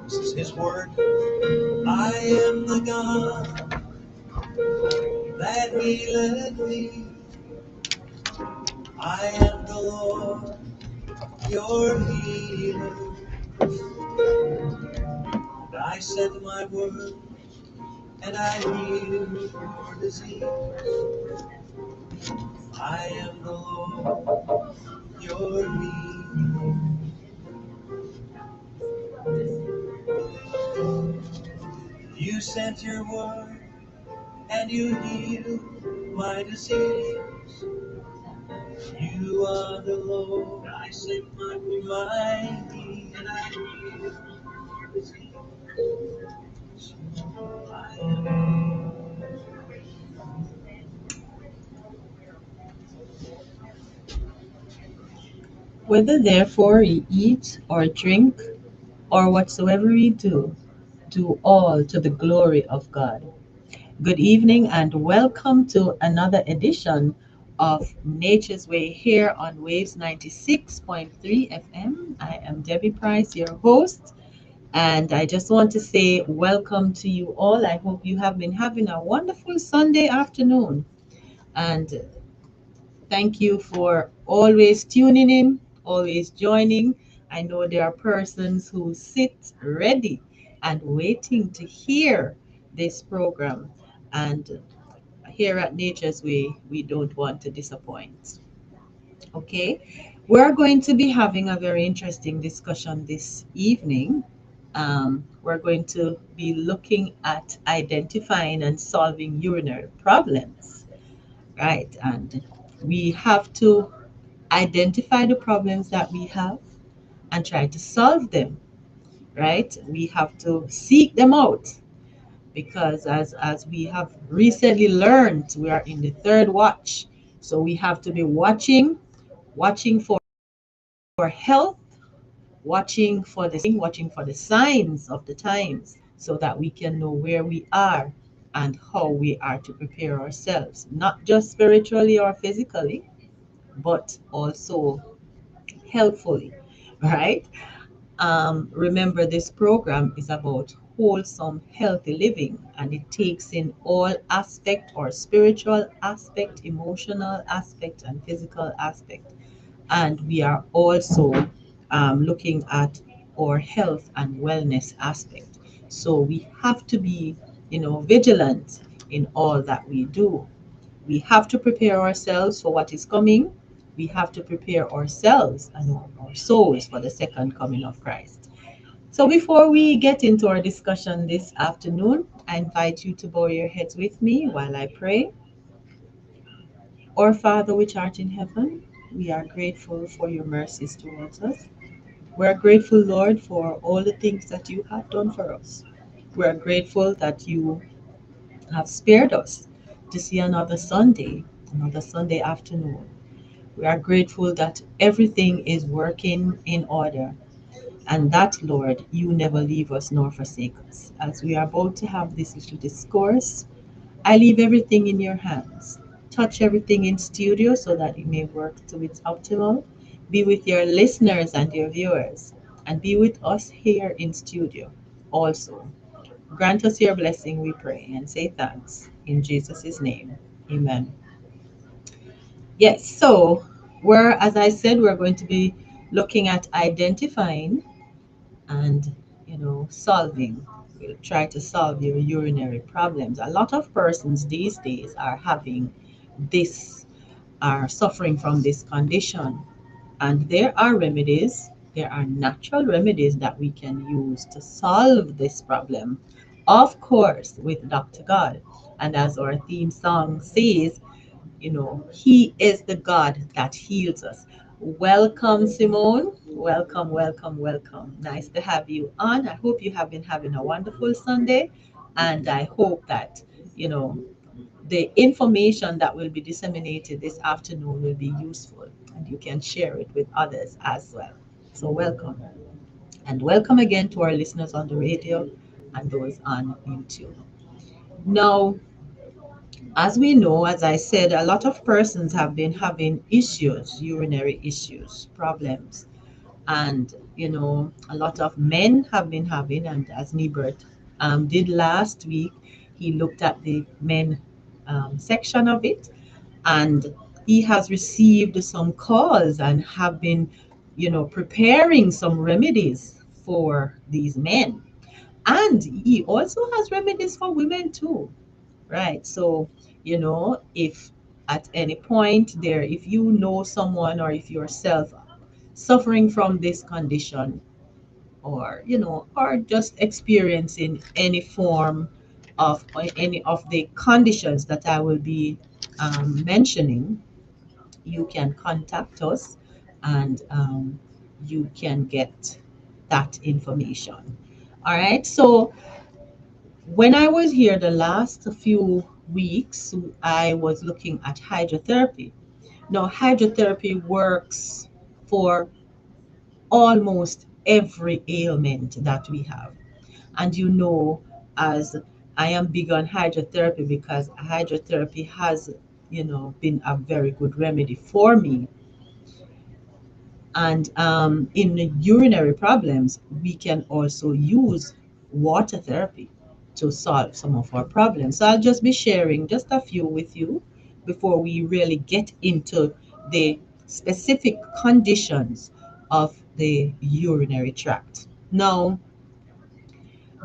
This is His word. I am the God that healeth thee. I am the Lord, your healer. And I send my word, and I heal your disease. I am the Lord, your healer. You sent your word, and you healed my disease. You are the Lord, I send my healing, and I heal your disease. I am. Whether therefore ye eat or drink or whatsoever ye do, do all to the glory of God. Good evening and welcome to another edition of Nature's Way here on Waves 96.3 FM. I am Debbie Pryce, your host, and I just want to say welcome to you all. I hope you have been having a wonderful Sunday afternoon. And thank you for always tuning in, always joining. I know there are persons who sit ready and waiting to hear this program. And here at Nature's Way, we don't want to disappoint. Okay, we're going to be having a very interesting discussion this evening. We're going to be looking at identifying and solving urinary problems, right? And we have to identify the problems that we have and try to solve them, right? We have to seek them out because as we have recently learned, we are in the third watch. So we have to be watching for health, watching for the signs of the times so that we can know where we are and how we are to prepare ourselves, not just spiritually or physically, but also helpfully, right? Remember, this program is about wholesome, healthy living, and it takes in all aspect or spiritual aspect, emotional aspect, and physical aspect. And we are also looking at our health and wellness aspect. So we have to be, vigilant in all that we do. We have to prepare ourselves for what is coming. We have to prepare ourselves and our souls for the second coming of Christ. So before we get into our discussion this afternoon, I invite you to bow your heads with me while I pray. Our Father which art in heaven, we are grateful for your mercies towards us. We are grateful, Lord, for all the things that you have done for us. We are grateful that you have spared us to see another Sunday afternoon. We are grateful that everything is working in order and that, Lord, you never leave us nor forsake us. As we are about to have this little discourse, I leave everything in your hands. Touch everything in studio so that it may work to its optimal. Be with your listeners and your viewers, and be with us here in studio also. Grant us your blessing, we pray, and say thanks. In Jesus' name, amen. Yes, so as I said, we're going to be looking at identifying and solving. We'll try to solve your urinary problems. A lot of persons these days are having this, are suffering from this condition, and there are natural remedies that we can use to solve this problem, of course, with Dr. God. And as our theme song says, he is the God that heals us. Welcome, Simone. Welcome, welcome, welcome. Nice to have you on. I hope you have been having a wonderful Sunday, and I hope that, you know, the information that will be disseminated this afternoon will be useful and you can share it with others as well. So, welcome. And welcome again to our listeners on the radio and those on YouTube. Now, as we know, as I said, a lot of persons have been having issues, urinary issues, problems. And a lot of men have been having, and as Nibert did last week, he looked at the men section of it, and he has received some calls and have been, preparing some remedies for these men. And he also has remedies for women too, right? So, if at any point there, if you know someone or if yourself suffering from this condition, or just experiencing any form of or any of the conditions that I will be mentioning, you can contact us, and you can get that information. All right. So when I was here the last few weeks, I was looking at hydrotherapy. Now, hydrotherapy works for almost every ailment that we have. And as I am big on hydrotherapy because hydrotherapy has, been a very good remedy for me. And in the urinary problems, we can also use water therapy to solve some of our problems. So I'll just be sharing just a few with you before we really get into the specific conditions of the urinary tract. Now,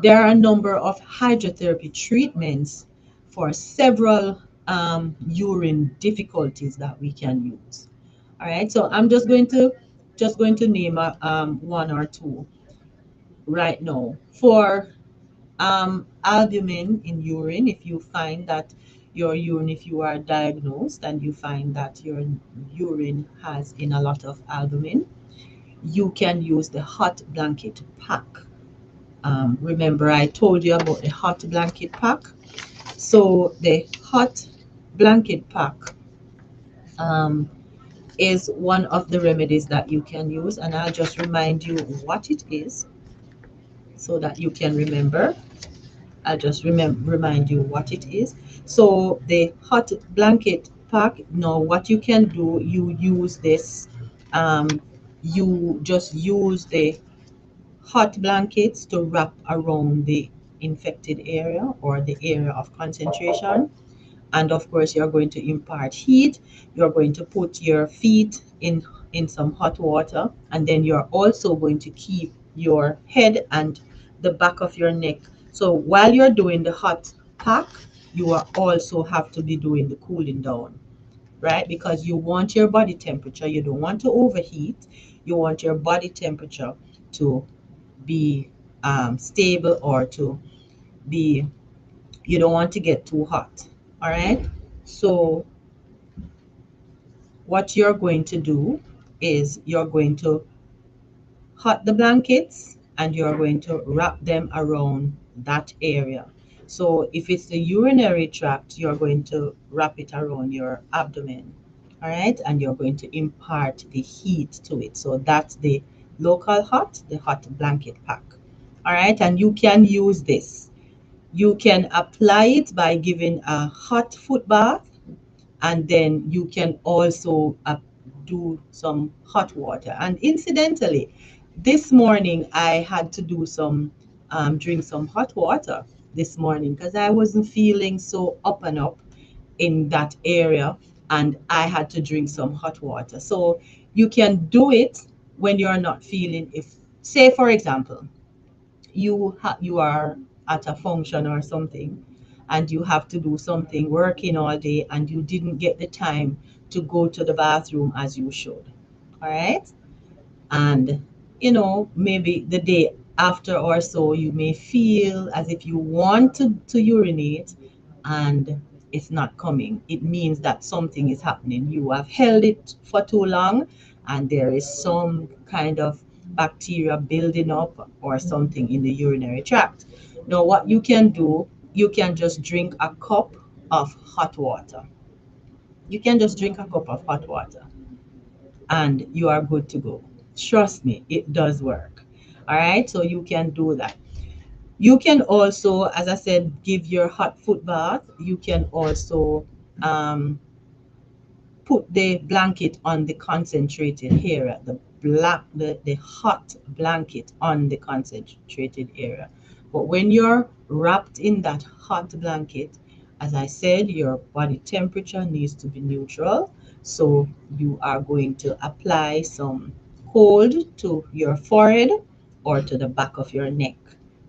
there are a number of hydrotherapy treatments for several urine difficulties that we can use. All right, so I'm just going to name one or two right now. For albumin in urine, if you find that your urine, if you are diagnosed and you find that your urine has in a lot of albumin, you can use the hot blanket pack. Remember, I told you about the hot blanket pack. So the hot blanket pack um, is one of the remedies that you can use, and I'll just remind you what it is so that you can remember. I'll just remind you what it is. So the hot blanket pack. Now, what you can do, you use this. Um, you just use the hot blankets to wrap around the infected area or the area of concentration. And of course, you're going to impart heat. You're going to put your feet in some hot water, and then you're also going to keep your head and the back of your neck. So while you're doing the hot pack, you are also have to be doing the cooling down, right? Because you want your body temperature, you don't want to overheat. You want your body temperature to be stable, or to be, you don't want to get too hot. All right. So what you're going to do is you're going to hot the blankets and you're going to wrap them around that area. So if it's the urinary tract, you're going to wrap it around your abdomen. All right. And you're going to impart the heat to it. So that's the local hot, the hot blanket pack. All right. And you can use this. You can apply it by giving a hot foot bath, and then you can also do some hot water. And incidentally, this morning I had to do some drink some hot water this morning because I wasn't feeling so up and up in that area, and I had to drink some hot water. So you can do it when you're not feeling, if say for example you are at a function or something, and you have to do something, working all day, and you didn't get the time to go to the bathroom as you should. All right. And maybe the day after or so, you may feel as if you want to urinate, and it's not coming. It means that something is happening. You have held it for too long, and there is some kind of bacteria building up or something in the urinary tract. Now, what you can do, you can just drink a cup of hot water. You can just drink a cup of hot water, and you are good to go. Trust me, it does work. All right, so you can do that. You can also, as I said, give your hot foot bath. You can also um, put the blanket on the concentrated area, the hot blanket on the concentrated area. But when you're wrapped in that hot blanket, as I said, your body temperature needs to be neutral. So you are going to apply some cold to your forehead or to the back of your neck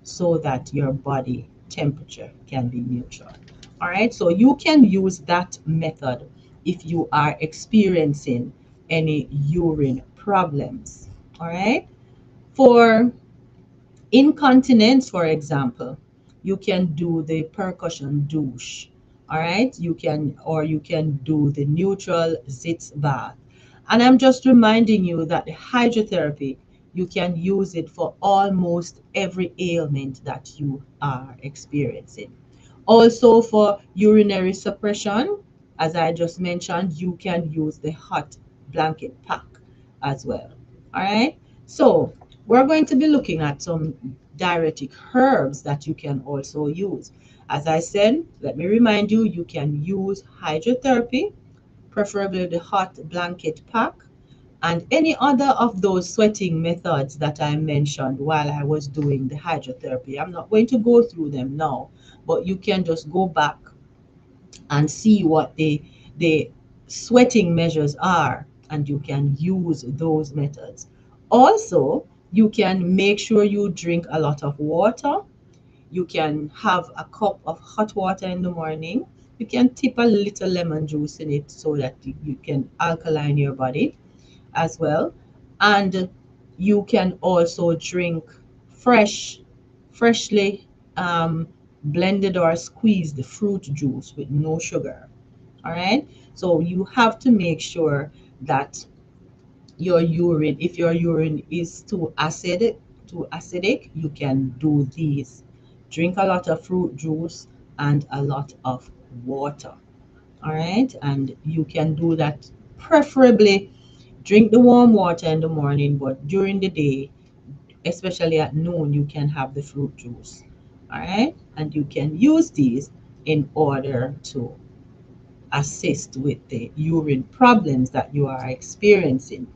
so that your body temperature can be neutral. All right, so you can use that method if you are experiencing any urine problems. All right, for incontinence, for example, you can do the percussion douche. All right, you can do the neutral sitz bath. And I'm just reminding you that the hydrotherapy, you can use it for almost every ailment that you are experiencing. Also, for urinary suppression, as I just mentioned, you can use the hot blanket pack as well. All right. So we're going to be looking at some diuretic herbs that you can also use. As I said, let me remind you, you can use hydrotherapy, preferably the hot blanket pack, and any other of those sweating methods that I mentioned while I was doing the hydrotherapy. I'm not going to go through them now, but you can just go back and see what the sweating measures are, and you can use those methods. Also, you can make sure you drink a lot of water. You can have a cup of hot water in the morning. You can tip a little lemon juice in it so that you can alkaline your body as well. And you can also drink fresh, freshly blended or squeezed fruit juice with no sugar. All right. So you have to make sure that your urine, if your urine is too acidic, you can do these. Drink a lot of fruit juice and a lot of water. All right. And you can do that preferably. Drink the warm water in the morning, but during the day, especially at noon, you can have the fruit juice. All right. And you can use these in order to assist with the urine problems that you are experiencing.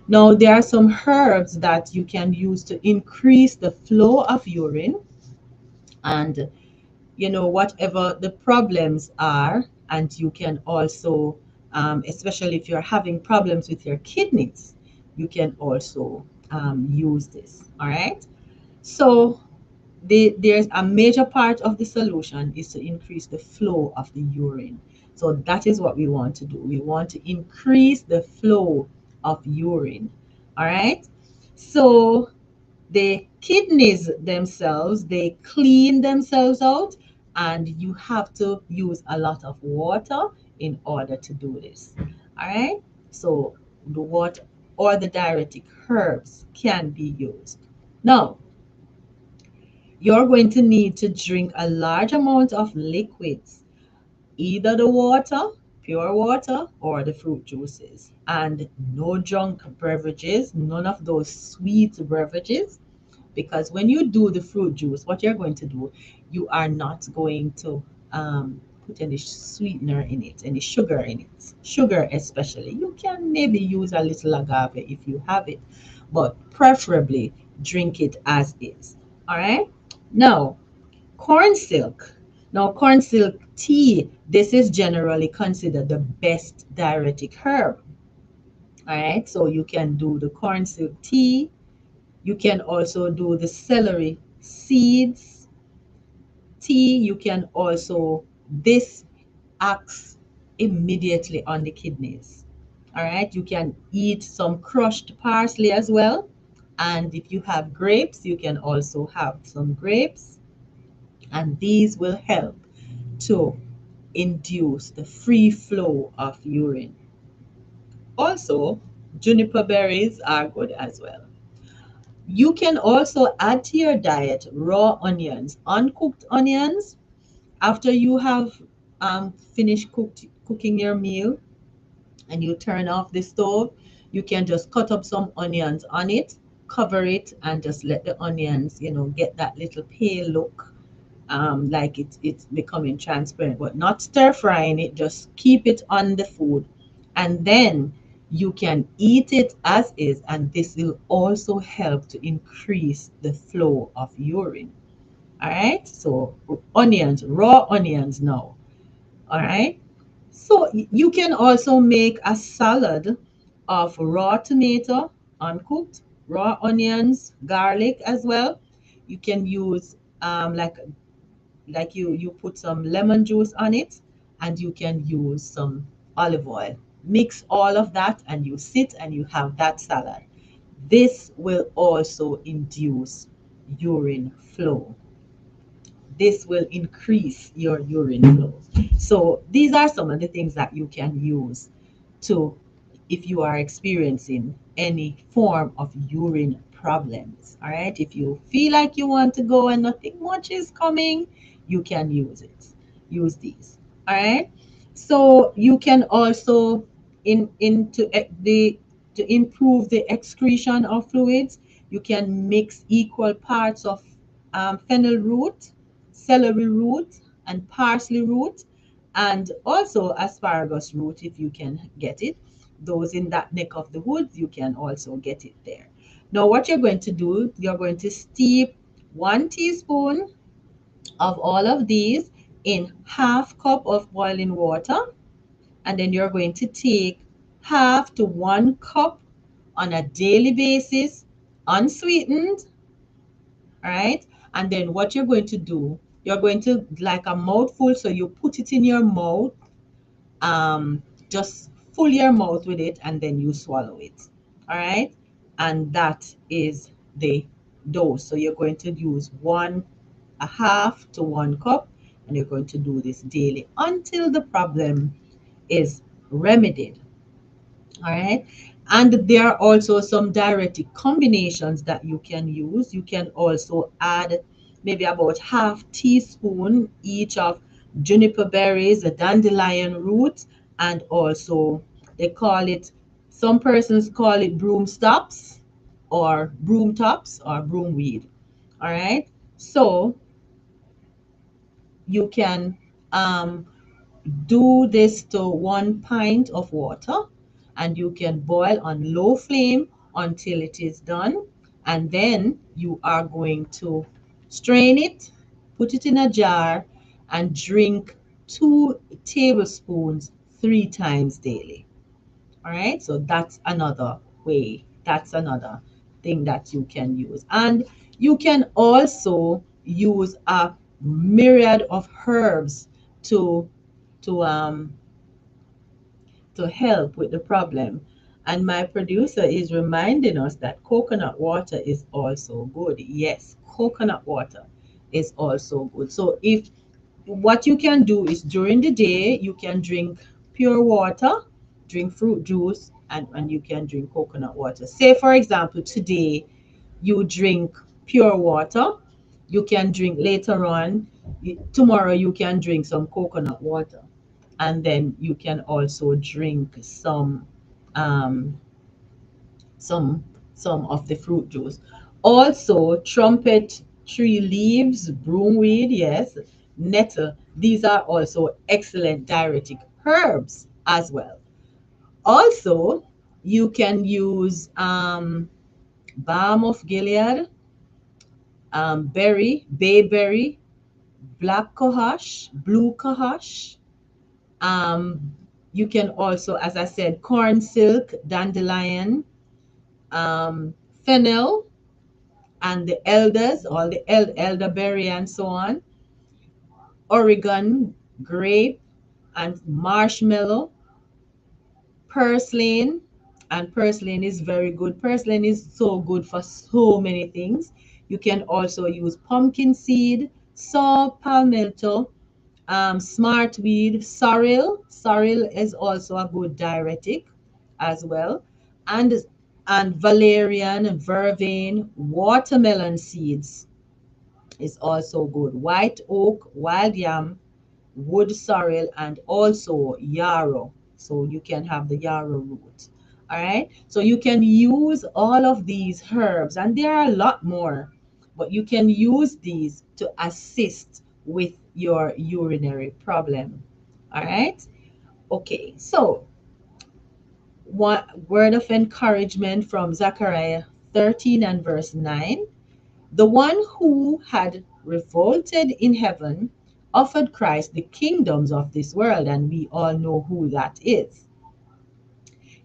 Now, there are some herbs that you can use to increase the flow of urine, and whatever the problems are. And you can also, especially if you're having problems with your kidneys, you can also use this. All right. So there's a major part of the solution is to increase the flow of the urine. So that is what we want to do. We want to increase the flow of urine. All right. So the kidneys themselves, they clean themselves out, and you have to use a lot of water in order to do this. All right. So the water or the diuretic herbs can be used. Now, you're going to need to drink a large amount of liquids, either the water, pure water, or the fruit juices. And no junk beverages, none of those sweet beverages, because when you do the fruit juice, what you're going to do, you are not going to put any sweetener in it, any sugar in it. Sugar, especially. You can maybe use a little agave if you have it, but preferably drink it as is. All right. Now, corn silk. Now, corn silk tea, this is generally considered the best diuretic herb. All right. So you can do the corn silk tea. You can also do the celery seeds tea. You can also, this acts immediately on the kidneys. All right. You can eat some crushed parsley as well. And if you have grapes, you can also have some grapes. And these will help to induce the free flow of urine. Also, juniper berries are good as well. You can also add to your diet raw onions, uncooked onions. After you have finished cooking your meal and you turn off the stove, you can just cut up some onions on it, cover it, and just let the onions, get that little pale look, like it's becoming transparent, but not stir frying it. Just keep it on the food, and then You can eat it as is, and this will also help to increase the flow of urine. All right, so onions, raw onions now. All right, so you can also make a salad of raw tomato, uncooked, raw onions, garlic as well. You can use you put some lemon juice on it, and you can use some olive oil. Mix all of that and you sit and you have that salad. This will also induce urine flow. This will increase your urine flow. So these are some of the things that you can use to, if you are experiencing any form of urine problems. All right, if you feel like you want to go and nothing much is coming, you can use it. Use these. All right. So you can also into the to improve the excretion of fluids, you can mix equal parts of fennel root, celery root, and parsley root, and also asparagus root if you can get it. Those in that neck of the woods, you can also get it there. Now, what you're going to do, you're going to steep 1 teaspoon of all of these in half cup of boiling water, and then you're going to take half to 1 cup on a daily basis, unsweetened. All right, and then what you're going to do, you're going to like a mouthful, so you put it in your mouth, just fill your mouth with it and then you swallow it. All right, and that is the dose. So you're going to use one a half to 1 cup, and you're going to do this daily until the problem is remedied. All right, and there are also some diuretic combinations that you can use. You can also add maybe about half teaspoon each of juniper berries, a dandelion root, and also they call it, some persons call it broom stops or broom tops or broomweed. All right, so you can um, do this to 1 pint of water, and you can boil on low flame until it is done. And then you are going to strain it, put it in a jar, and drink 2 tablespoons 3 times daily. All right, so that's another way, that's another thing that you can use. And you can also use a myriad of herbs to to um to help with the problem. And my producer is reminding us that coconut water is also good. Yes, coconut water is also good. So if what you can do is during the day you can drink pure water, drink fruit juice, and you can drink coconut water. Say for example today you drink pure water, you can drink later on, tomorrow you can drink some coconut water, and then you can also drink um, some some of the fruit juice. Also, trumpet tree leaves, broomweed, yes, nettle. These are also excellent diuretic herbs as well. Also, you can use balm of Gilead, berry, bayberry, black cohosh, blue cohosh. Um, you can also, as I said, corn silk, dandelion, fennel, and the elders, all the elderberry and so on, Oregon grape and marshmallow, purslane, and purslane is very good. Purslane is so good for so many things. You can also use pumpkin seed, saw palmetto, smartweed, sorrel. Sorrel is also a good diuretic as well. And valerian, vervain, watermelon seeds is also good. White oak, wild yam, wood sorrel, and also yarrow. So you can have the yarrow root. All right. So you can use all of these herbs, and there are a lot more, but you can use these to assist with your urinary problem. All right. Okay. So One word of encouragement from Zechariah 13 and verse 9. The one who had revolted in heaven offered Christ the kingdoms of this world, and we all know who that is.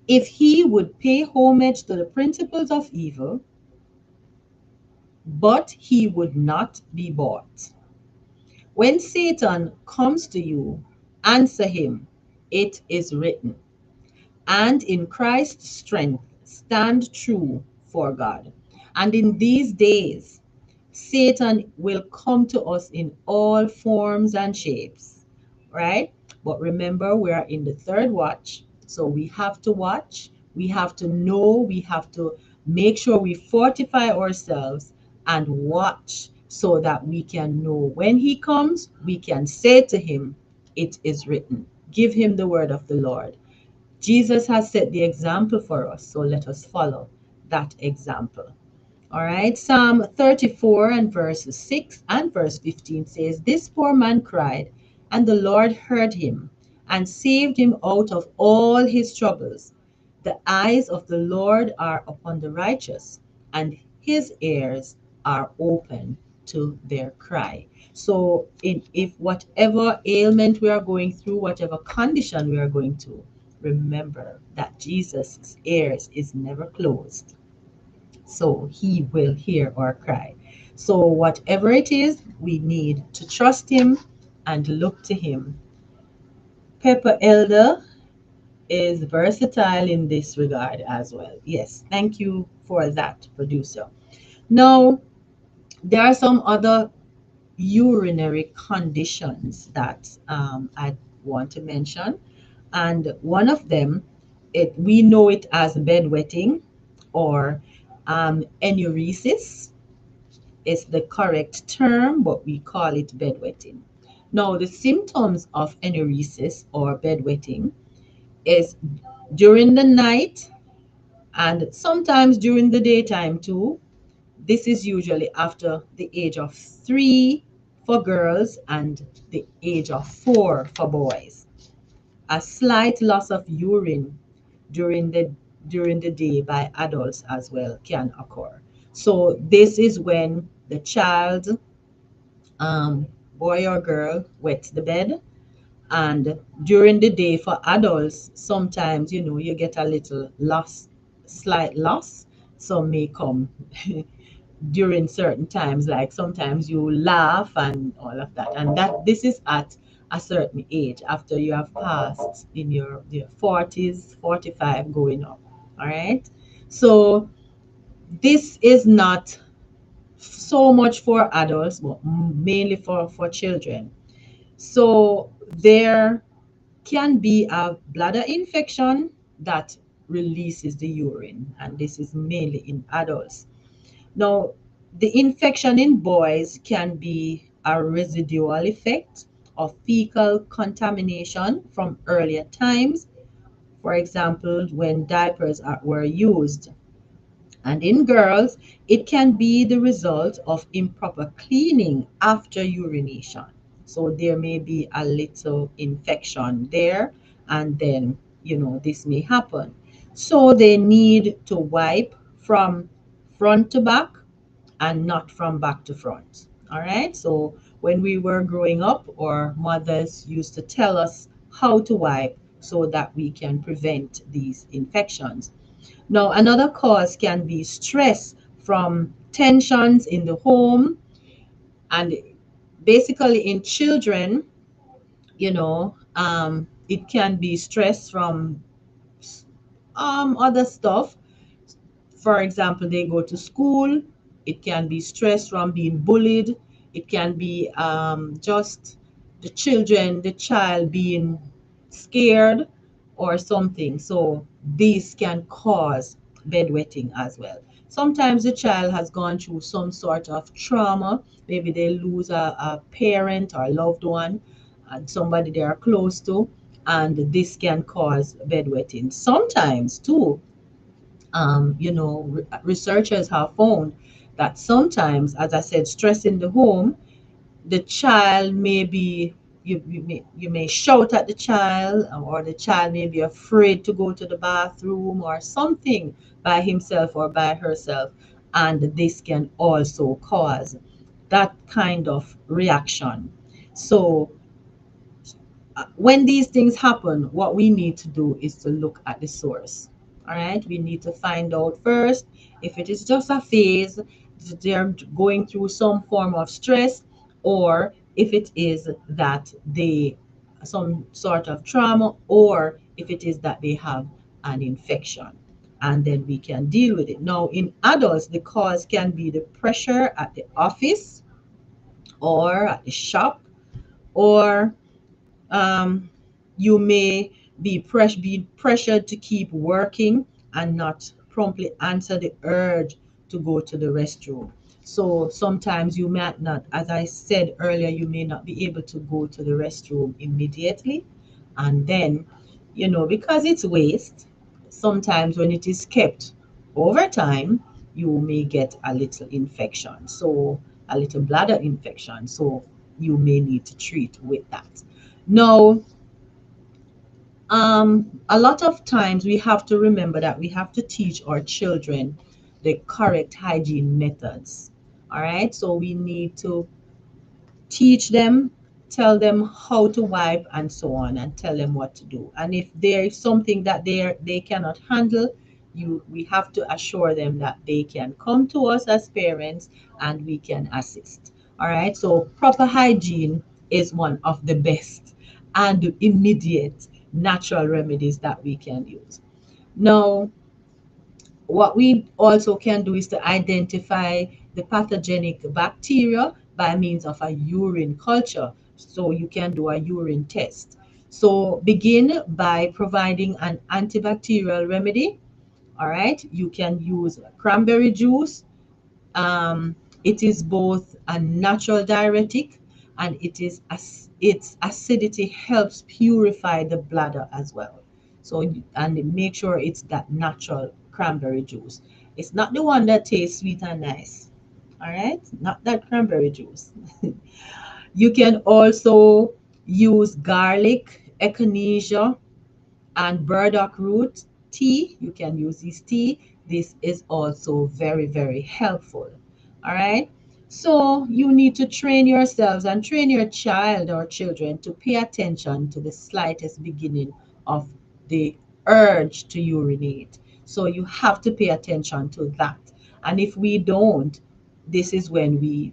If he would pay homage to the principles of evil, but he would not be bought. When Satan comes to you, answer him. It is written. And in Christ's strength, stand true for God. And in these days, Satan will come to us in all forms and shapes, right? But remember, we are in the third watch, so we have to watch, we have to know, we have to make sure we fortify ourselves and watch so that we can know when he comes, we can say to him, it is written. Give him the word of the Lord. Jesus has set the example for us, so let us follow that example. All right, Psalm 34 and verses 6 and verse 15 says, this poor man cried, and the Lord heard him and saved him out of all his troubles. The eyes of the Lord are upon the righteous, and his ears are open to their cry. So, if whatever ailment we are going through, whatever condition we are going through, remember that Jesus' ears is never closed, so he will hear our cry. So, whatever it is, we need to trust him and look to him. Pepper Elder is versatile in this regard as well. Yes, thank you for that, producer. Now, there are some other urinary conditions that I want to mention, and one of them, we know it as bedwetting or enuresis is the correct term, but we call it bedwetting. Now, the symptoms of enuresis or bedwetting is during the night and sometimes during the daytime too. This is usually after the age of 3 for girls and the age of 4 for boys. A slight loss of urine during the during the day by adults as well can occur. So this is when the child, um, boy or girl, wets the bed. And during the day for adults, sometimes you get a little loss, slight loss. Some may come during certain times, like sometimes you laugh and all of that. And that this is at a certain age after you have passed in your 40s, 45 going up. All right. So this is not so much for adults, but mainly for children. So there can be a bladder infection that releases the urine, and this is mainly in adults. Now, the infection in boys can be a residual effect of fecal contamination from earlier times, for example, when were used. And in girls, it can be the result of improper cleaning after urination. So there may be a little infection there, and then, this may happen. So they need to wipe from front to back and not from back to front. All right. So when we were growing up, our mothers used to tell us how to wipe so that we can prevent these infections. Now, another cause can be stress from tensions in the home, and basically in children, it can be stress from other stuff. For example, they go to school. It can be stress from being bullied. It can be just the child being scared or something. So these can cause bedwetting as well. Sometimes the child has gone through some sort of trauma. Maybe they lose a parent or a loved one and somebody they are close to, and this can cause bedwetting. Sometimes too, researchers have found that sometimes, as I said, stress in the home, the child may be you may shout at the child, or the child may be afraid to go to the bathroom or something by himself or by herself, and this can also cause that kind of reaction. So when these things happen, what we need to do is to look at the source. All right, we need to find out first if it is just a phase, they're going through some form of stress, or if it is that they some sort of trauma, or if it is that they have an infection, and then we can deal with it. Now, in adults, the cause can be the pressure at the office or at the shop, or um, you may be pressured to keep working and not promptly answer the urge to go to the restroom. So sometimes you might not, as I said earlier, you may not be able to go to the restroom immediately. And then, because it's waste, sometimes when it is kept over time, you may get a little infection. So, a little bladder infection. So, you may need to treat with that. Now, a lot of times we have to remember that we have to teach our children the correct hygiene methods. All right, so we need to teach them, tell them how to wipe and so on, and tell them what to do. And if there is something that they cannot handle, we have to assure them that they can come to us as parents and we can assist. All right, so proper hygiene is one of the best and immediate natural remedies that we can use. Now, what we also can do is to identify the pathogenic bacteria by means of a urine culture. So you can do a urine test. So begin by providing an antibacterial remedy. All right, you can use cranberry juice. um, it is both a natural diuretic, and its acidity helps purify the bladder as well. So and make sure it's that natural cranberry juice. It's not the one that tastes sweet and nice. All right, not that cranberry juice. You can also use garlic, echinacea, and burdock root tea. You can use this tea. This is also very, very helpful. All right. So you need to train yourselves and train your child or children to pay attention to the slightest beginning of the urge to urinate. So you have to pay attention to that. And if we don't, this is when we,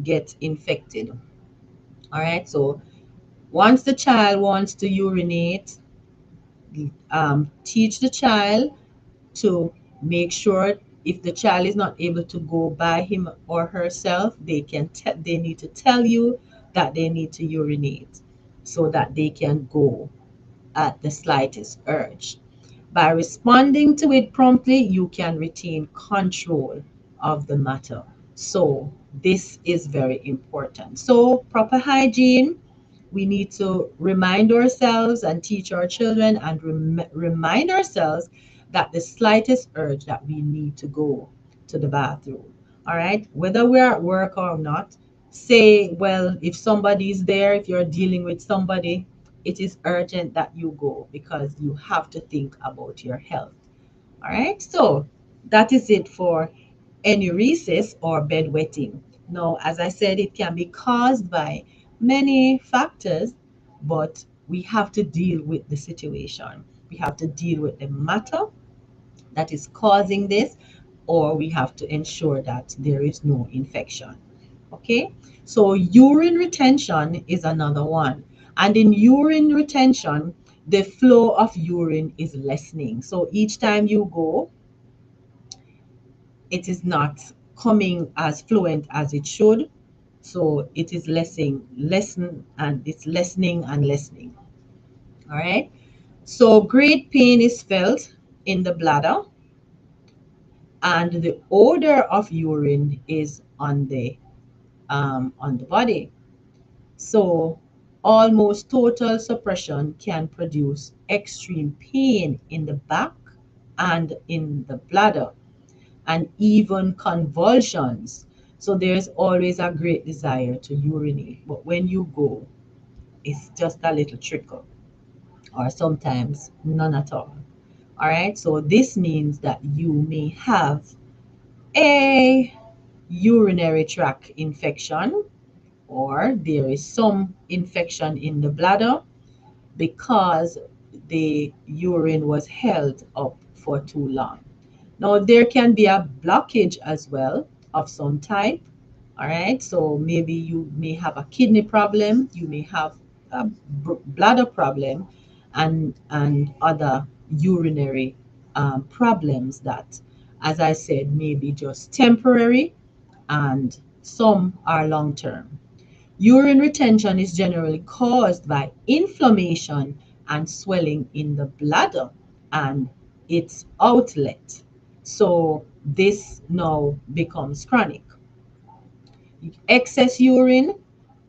get infected. All right. So once the child wants to urinate, teach the child to make sure, if the child is not able to go by him or herself, they need to tell you that they need to urinate so that they can go at the slightest urge. By responding to it promptly, you can retain control of the matter. So this is very important. So proper hygiene, we need to remind ourselves and teach our children and remind ourselves that the slightest urge that we need to go to the bathroom. All right, whether we're at work or not, say, well, if somebody is there, if you're dealing with somebody, it is urgent that you go because you have to think about your health. All right, so that is it for enuresis or bedwetting. Now, as I said, it can be caused by many factors, but we have to deal with the situation. We have to deal with the matter that is causing this, or we have to ensure that there is no infection. Okay, so urine retention is another one. And in urine retention, the flow of urine is lessening. So each time you go, it is not coming as fluent as it should. So it is it's lessening and lessening. All right. So great pain is felt in the bladder, and the odor of urine is on the body. So almost total suppression can produce extreme pain in the back and in the bladder, and even convulsions. So there's always a great desire to urinate. But when you go, it's just a little trickle, or sometimes none at all. All right, so this means that you may have a urinary tract infection, or there is some infection in the bladder because the urine was held up for too long. Now, there can be a blockage as well of some type. All right, so maybe you may have a kidney problem, you may have a bladder problem, and other urinary problems that, as I said, may be just temporary and some are long term. Urine retention is generally caused by inflammation and swelling in the bladder and its outlet. So this now becomes chronic. Excess urine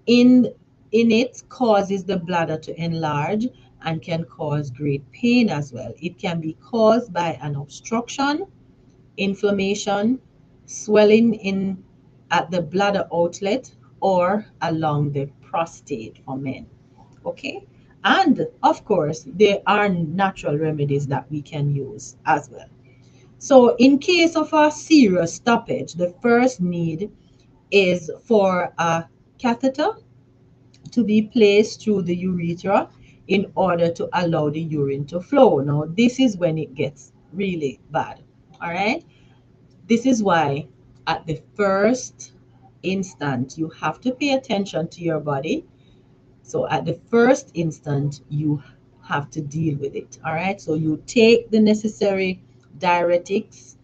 in in it causes the bladder to enlarge and can cause great pain as well. It can be caused by an obstruction, inflammation, swelling in at the bladder outlet or along the prostate for men. Okay? And of course, there are natural remedies that we can use as well. So, in case of a serious stoppage, the first need is for a catheter to be placed through the urethra in order to allow the urine to flow. Now, this is when it gets really bad. All right? This is why at the first instant you have to pay attention to your body. So at the first instant you have to deal with it. All right. So you take the necessary diuretics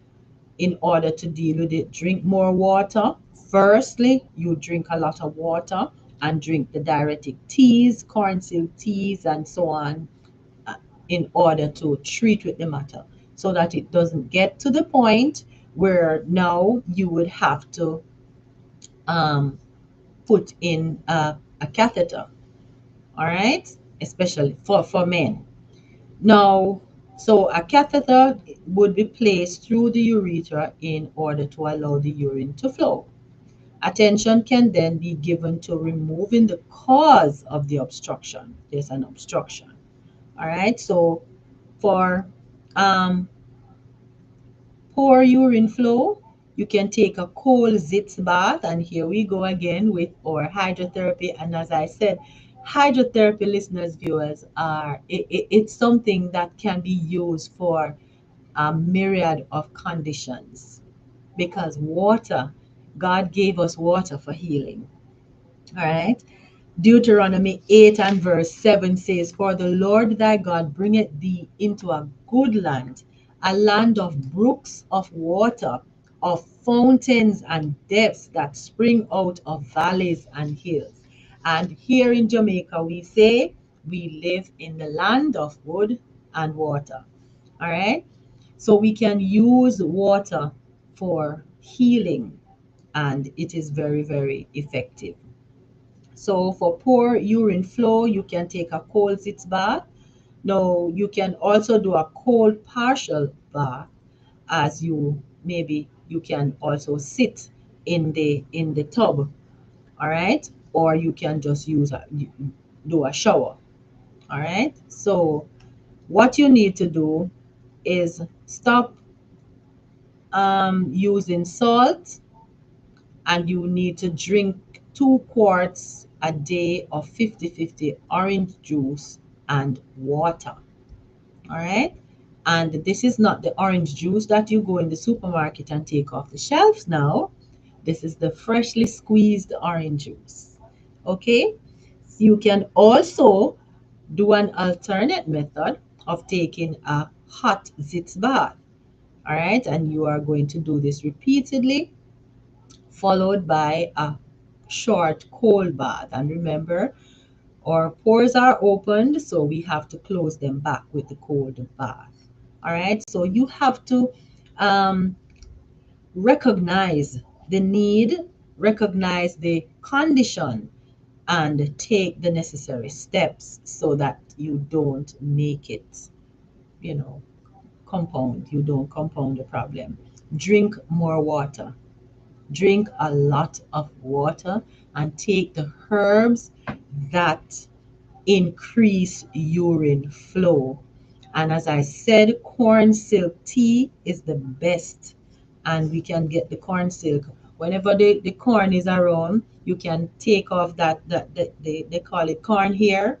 in order to deal with it. Drink more water. Firstly, you drink a lot of water and drink the diuretic teas, cornmeal teas, and so on, uh, in order to treat with the matter so that it doesn't get to the point where now you would have to um, put in a catheter, all right, especially for men. Now, so a catheter would be placed through the urethra in order to allow the urine to flow. Attention can then be given to removing the cause of the obstruction. There's an obstruction. All right, so for um, poor urine flow, you can take a cold zits bath, and here we go again with our hydrotherapy. And as I said, hydrotherapy, listeners, viewers, it's something that can be used for a myriad of conditions, because water, God gave us water for healing. All right. Deuteronomy 8 and verse 7 says, "For the Lord thy God bringeth thee into a good land, a land of brooks of water, of fountains and depths that spring out of valleys and hills." And here in Jamaica, we say we live in the land of wood and water. All right. So we can use water for healing, and it is very, very effective. So for poor urine flow, you can take a cold sitz bath. Now you can also do a cold partial bath, as you maybe you can also sit in the tub, all right? Or you can just do a shower, all right? So what you need to do is stop using salt, and you need to drink 2 quarts a day of 50-50 orange juice and water. All right. And this is not the orange juice that you go in the supermarket and take off the shelves now. This is the freshly squeezed orange juice. Okay. You can also do an alternate method of taking a hot zits bath. All right. And you are going to do this repeatedly, followed by a short cold bath. And remember, our pores are opened, so we have to close them back with the cold bath. All right, so you have to um, recognize the need, recognize the condition, and take the necessary steps so that you don't make it, you know, you don't compound the problem. Drink more water. Drink a lot of water and take the herbs that increase urine flow. And as I said, corn silk tea is the best. And we can get the corn silk. Whenever the corn is around, you can take off they call it corn hair.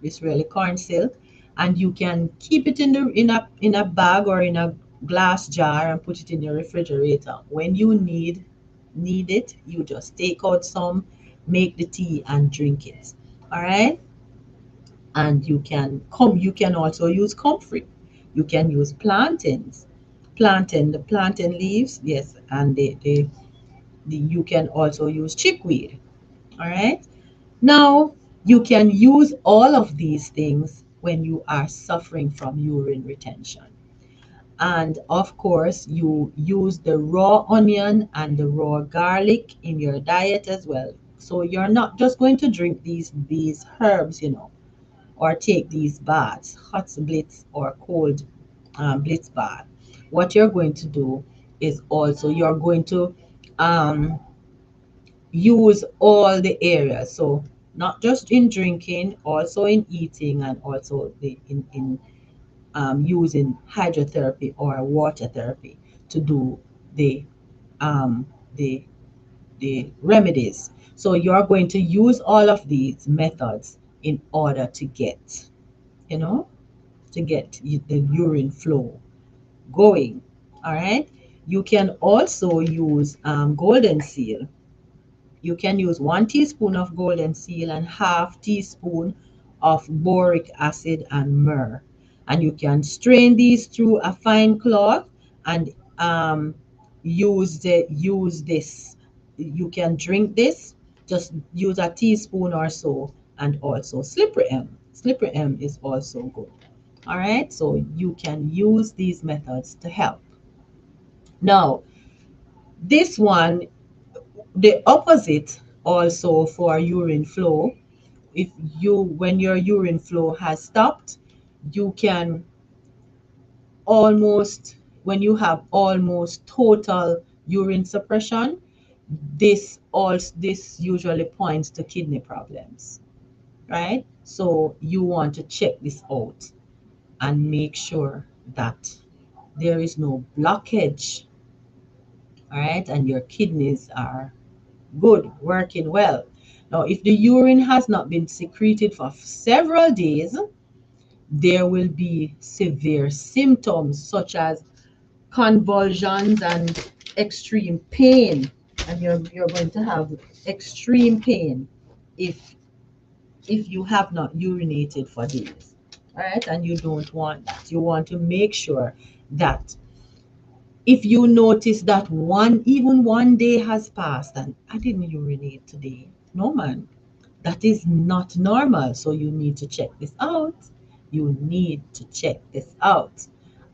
It's really corn silk. And you can keep it in a bag or in a glass jar and put it in your refrigerator. When you need it, you just take out some, make the tea and drink it. All right? And you can also use comfrey. You can use the plantain leaves, yes, and you can also use chickweed. All right. Now you can use all of these things when you are suffering from urine retention. And of course, you use the raw onion and the raw garlic in your diet as well. So you're not just going to drink these herbs, or take these baths, hot blitz or cold blitz bath. What you're going to do is also you're going to um, use all the areas. So not just in drinking, also in eating, and also in using hydrotherapy or water therapy to do the um, the the remedies. So you're going to use all of these methods in order you know, to get the urine flow going. All right. You can also use golden seal. You can use 1 teaspoon of golden seal and half teaspoon of boric acid and myrrh. And you can strain these through a fine cloth and use this. You can drink this. Just use a teaspoon or so, and also slippery M. Slippery M is also good. All right, so you can use these methods to help. Now, this one, the opposite also for urine flow, if you when your urine flow has stopped, you can almost when you have almost total urine suppression, this usually points to kidney problems, right? So you want to check this out and make sure that there is no blockage, all right, and your kidneys are good, working well. Now, if the urine has not been secreted for several days, there will be severe symptoms such as convulsions and extreme pain. And you're going to have extreme pain if you have not urinated for days. All right, and you don't want that. You want to make sure that if you notice that even 1 day has passed and I didn't urinate today, no man, that is not normal. So you need to check this out. You need to check this out.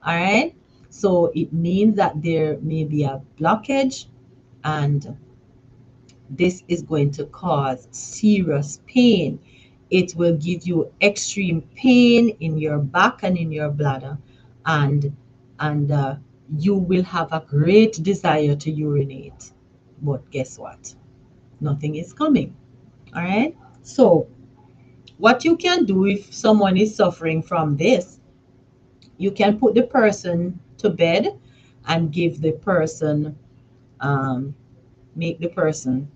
All right. So it means that there may be a blockage, and this is going to cause serious pain. It will give you extreme pain in your back and in your bladder, and and you will have a great desire to urinate. But guess what? Nothing is coming. All right. So what you can do if someone is suffering from this, you can put the person to bed and give the person, um, make the person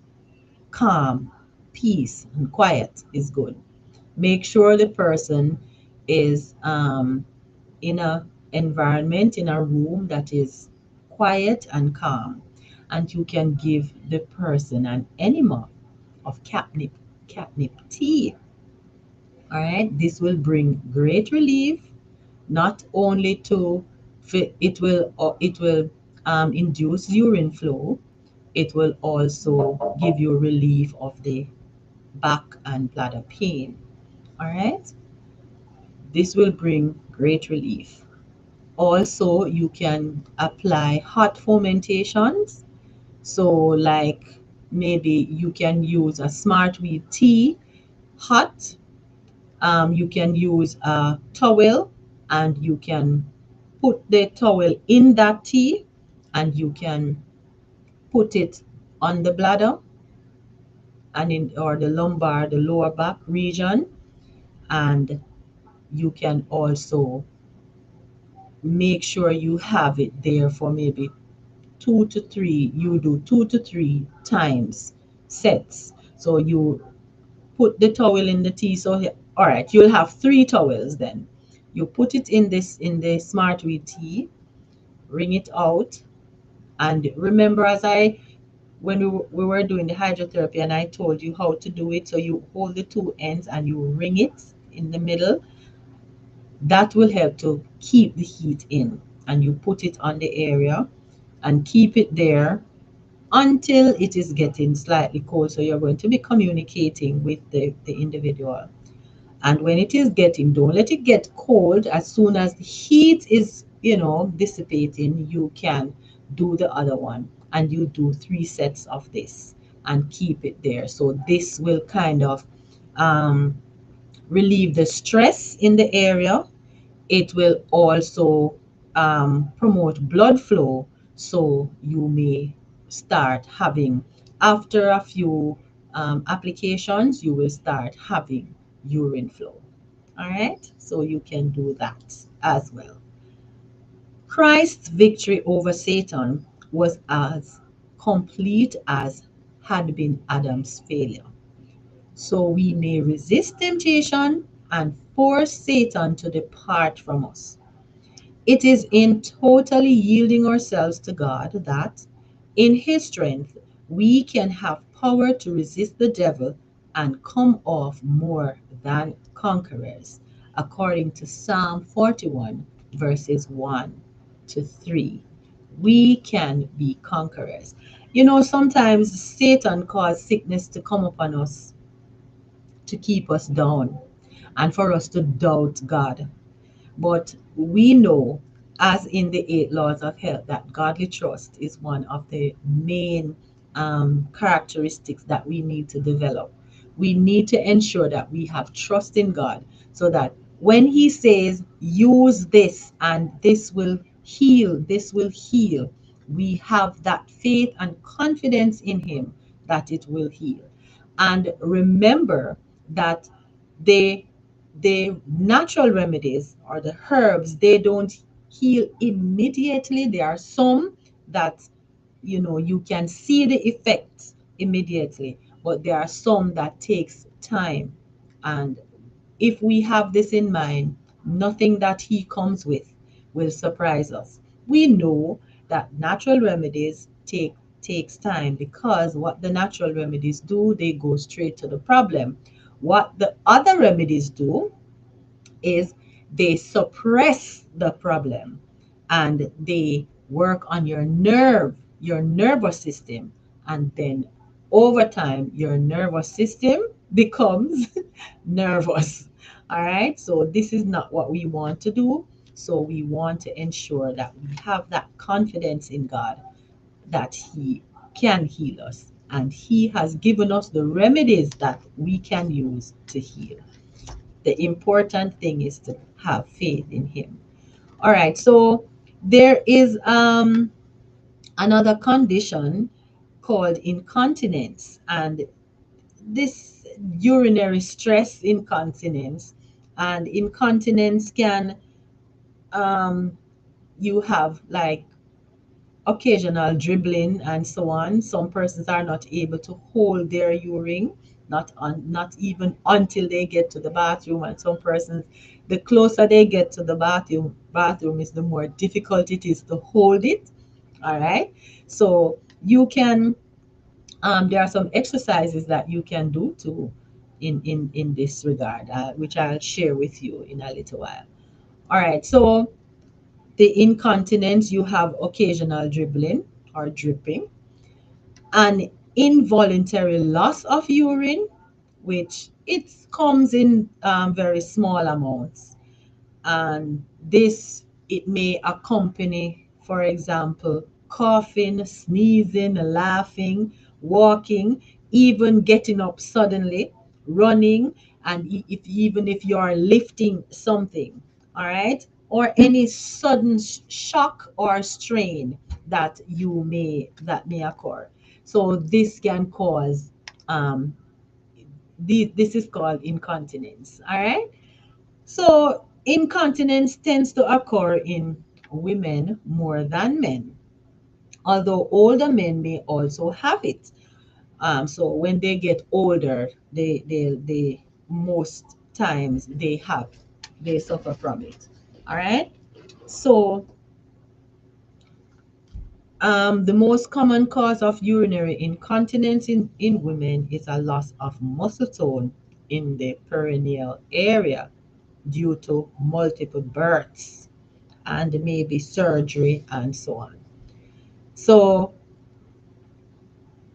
calm, peace, and quiet is good. Make sure the person is in a environment, in a room that is quiet and calm. And you can give the person an enema of catnip tea. All right, this will bring great relief, not only to it will induce urine flow, it will also give you relief of the back and bladder pain. All right, this will bring great relief. Also, you can apply hot fomentations. So, like maybe you can use a smartweed tea hot. You can use a towel, and you can put the towel in that tea, and you can put it on the bladder and in or the lumbar, the lower back region, And you can also make sure you have it there for maybe 2 to 3, you do 2 to 3 times sets. So you put the towel in the tea. So all right, you'll have 3 towels then. You put it in the smart weed tea, wring it out, and remember, as I when we were doing the hydrotherapy and I told you how to do it, so you hold the 2 ends and you wring it in the middle. That will help to keep the heat in, and you put it on the area and keep it there until it is getting slightly cold. So you're going to be communicating with the individual. And when it is getting, don't let it get cold. As soon as the heat is, dissipating, you can do the other one. And you do 3 sets of this and keep it there. So this will kind of um, relieve the stress in the area. It will also promote blood flow, so you may start having, after a few applications, you will start having urine flow. All right, so you can do that as well. Christ's victory over Satan was as complete as had been Adam's failure. So we may resist temptation and force Satan to depart from us. It is in totally yielding ourselves to God that, in His strength, we can have power to resist the devil and come off more than conquerors, according to Psalm 41, verses 1 to 3. We can be conquerors. Sometimes Satan causes sickness to come upon us to keep us down and for us to doubt God. But we know, as in the 8 laws of health, that godly trust is one of the main characteristics that we need to develop. We need to ensure that we have trust in God so that when He says, use this and this will heal, we have that faith and confidence in Him that it will heal. And remember that they the natural remedies or the herbs, they don't heal immediately. There are some that you can see the effects immediately, but there are some that takes time. And if we have this in mind, nothing that He comes with will surprise us. We know that natural remedies takes time, because what the natural remedies do, they go straight to the problem. What the other remedies do is they suppress the problem, and they work on your nervous system, and then over time your nervous system becomes nervous. All right, so this is not what we want to do. So we want to ensure that we have that confidence in God, that He can heal us, and He has given us the remedies that we can use to heal. The important thing is to have faith in Him. All right, so there is another condition called incontinence, and this urinary stress incontinence. And incontinence can you have like occasional dribbling and so on. Some persons are not able to hold their urine, not even until they get to the bathroom. And some persons, the closer they get to the bathroom is the more difficult it is to hold it. All right. So you can there are some exercises that you can do to in this regard, which I'll share with you in a little while. All right. So the incontinence, you have occasional dribbling or dripping, an involuntary loss of urine, which it comes in very small amounts. And this, it may accompany, for example, coughing, sneezing, laughing, walking, even getting up suddenly, running, and even if you are lifting something, all right, or any sudden shock or strain that may occur. So this can cause um, this is called incontinence. All right. So incontinence tends to occur in women more than men, although older men may also have it. So when they get older, they most times they suffer from it. All right. So the most common cause of urinary incontinence in women is a loss of muscle tone in the perineal area due to multiple births and maybe surgery and so on. So,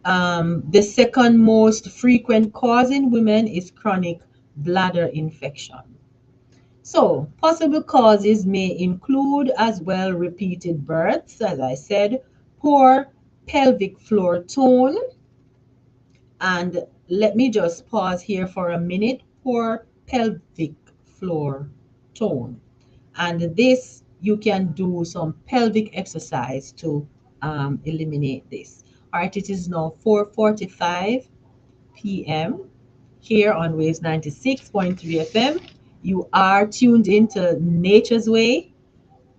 the second most frequent cause in women is chronic bladder infection. So, possible causes may include as well repeated births, as I said, poor pelvic floor tone, and let me just pause here for a minute. Poor pelvic floor tone. And this, you can do some pelvic exercise to eliminate this. All right, it is now 4:45 p.m. here on Waves 96.3 FM. You are tuned into Nature's Way.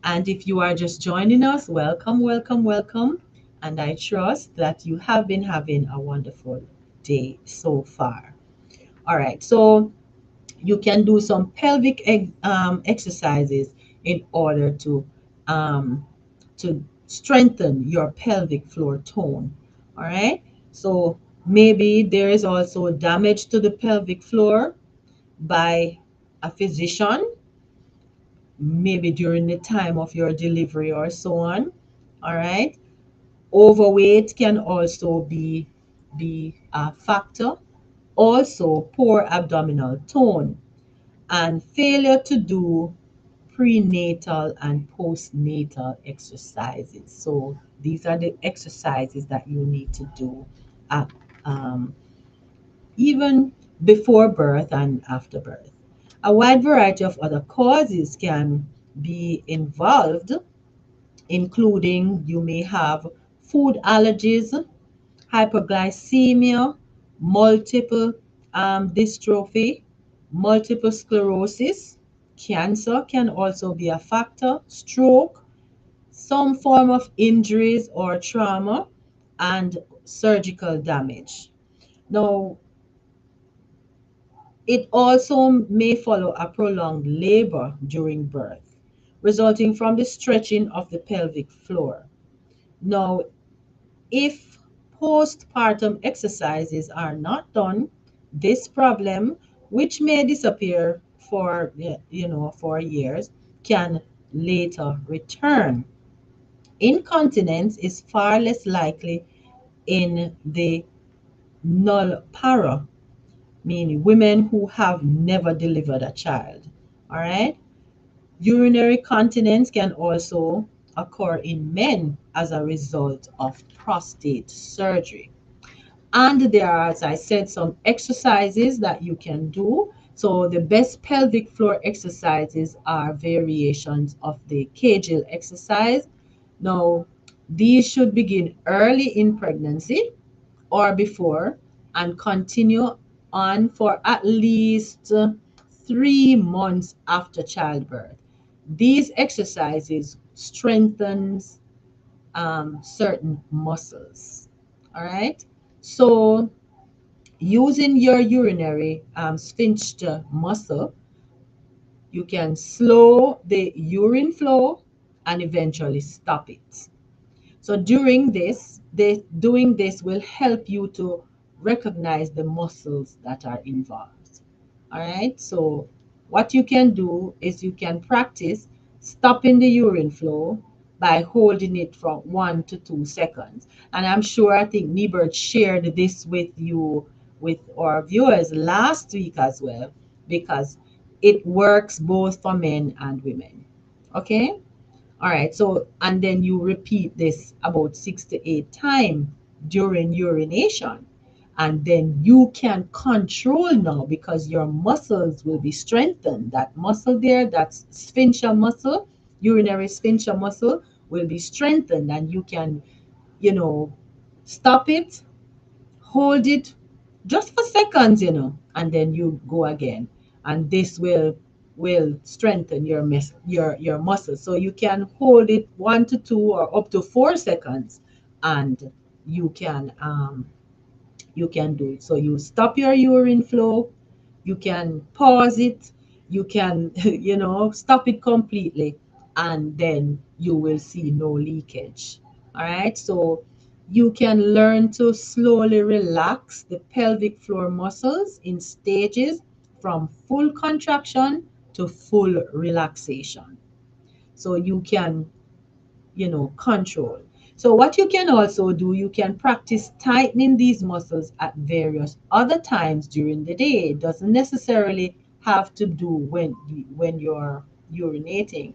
And if you are just joining us, welcome, welcome, welcome. And I trust that you have been having a wonderful day so far. All right, so you can do some pelvic exercises in order um, to strengthen your pelvic floor tone. All right, so maybe there is also damage to the pelvic floor by a physician, maybe during the time of your delivery or so on. All right, overweight can also be a factor. Also, poor abdominal tone and failure to do prenatal and postnatal exercises. So these are the exercises that you need to do at, um, even before birth and after birth. A wide variety of other causes can be involved, including you may have food allergies, hyperglycemia, multiple dystrophy, multiple sclerosis, cancer can also be a factor, stroke, some form of injuries or trauma, and surgical damage. Now, it also may follow a prolonged labor during birth, resulting from the stretching of the pelvic floor. Now, if postpartum exercises are not done, this problem, which may disappear for for years, can later return. Incontinence is far less likely in the null-para, meaning women who have never delivered a child. All right. Urinary continence can also occur in men as a result of prostate surgery. And there are, as I said, some exercises that you can do. So the best pelvic floor exercises are variations of the Kegel exercise. Now, these should begin early in pregnancy or before and continue on for at least 3 months after childbirth. These exercises strengthens certain muscles. All right. So using your urinary sphincter muscle, you can slow the urine flow and eventually stop it. So doing this will help you to recognize the muscles that are involved. All right. So what you can do is you can practice stopping the urine flow by holding it for 1 to 2 seconds. And I'm sure I think Nibert shared this with you with our viewers last week as well, because it works both for men and women. Okay. All right, so and then you repeat this about 6 to 8 times during urination. And then you can control now because your muscles will be strengthened. That muscle there, that sphincter muscle, urinary sphincter muscle, will be strengthened, and you can, you know, stop it, hold it, just for seconds, and then you go again, and this will strengthen your muscles. So you can hold it 1 to 2 or up to 4 seconds, and you can um, you can do it. So you stop your urine flow, you can pause it, you can stop it completely, and then you will see no leakage. All right, so you can learn to slowly relax the pelvic floor muscles in stages from full contraction to full relaxation. So you can control. So what you can also do, you can practice tightening these muscles at various other times during the day. It doesn't necessarily have to do when you're urinating.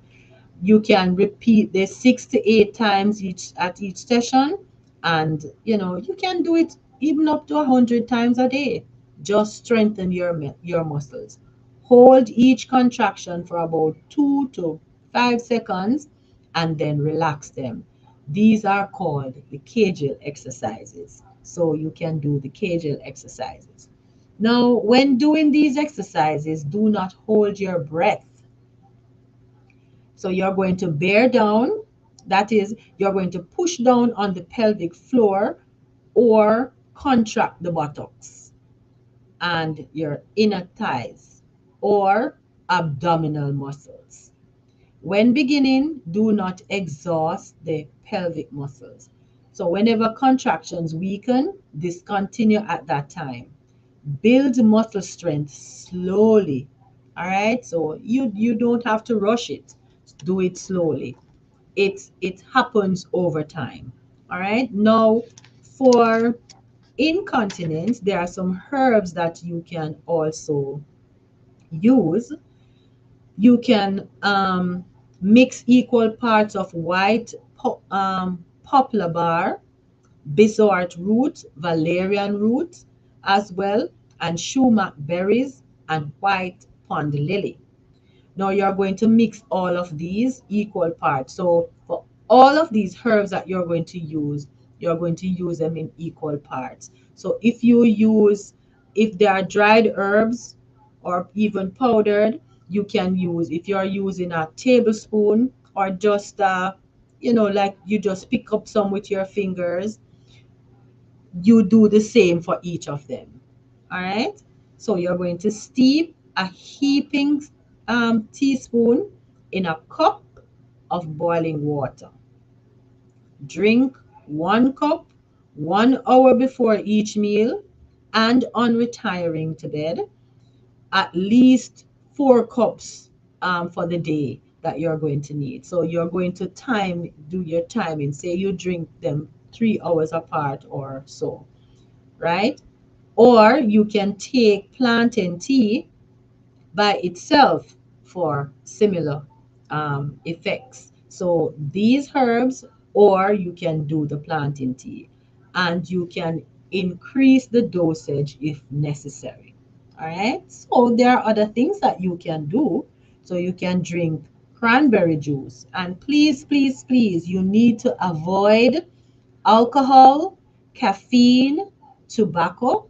You can repeat this 6 to 8 times each session, and you can do it even up to 100 times a day. Just strengthen your muscles. Hold each contraction for about 2 to 5 seconds, and then relax them. These are called the Kegel exercises. So you can do the Kegel exercises. Now, when doing these exercises, do not hold your breath. So you're going to bear down, that is, you're going to push down on the pelvic floor or contract the buttocks and your inner thighs or abdominal muscles. When beginning, do not exhaust the pelvic muscles. So whenever contractions weaken, discontinue at that time. Build muscle strength slowly. All right, so you don't have to rush it. Do it slowly. It happens over time. All right, now for incontinence, there are some herbs that you can also use. You can mix equal parts of white poplar bar, biswart root, valerian root as well, and sumac berries and white pond lily. Now you're going to mix all of these equal parts. So for all of these herbs that you're going to use, you're going to use them in equal parts. So if they are dried herbs or even powdered, you can use, if you're using a tablespoon or just, like you just pick up some with your fingers, you do the same for each of them. All right. So you're going to steep a heaping teaspoon in a cup of boiling water. Drink 1 cup 1 hour before each meal and on retiring to bed. At least 4 cups for the day that you're going to need. So you're going to do your timing. Say you drink them 3 hours apart or so, right? Or you can take plantain tea by itself for similar effects. So these herbs, or you can do the plantain tea, and you can increase the dosage if necessary. All right. So there are other things that you can do. So you can drink cranberry juice, and please, please, please, you need to avoid alcohol, caffeine, tobacco,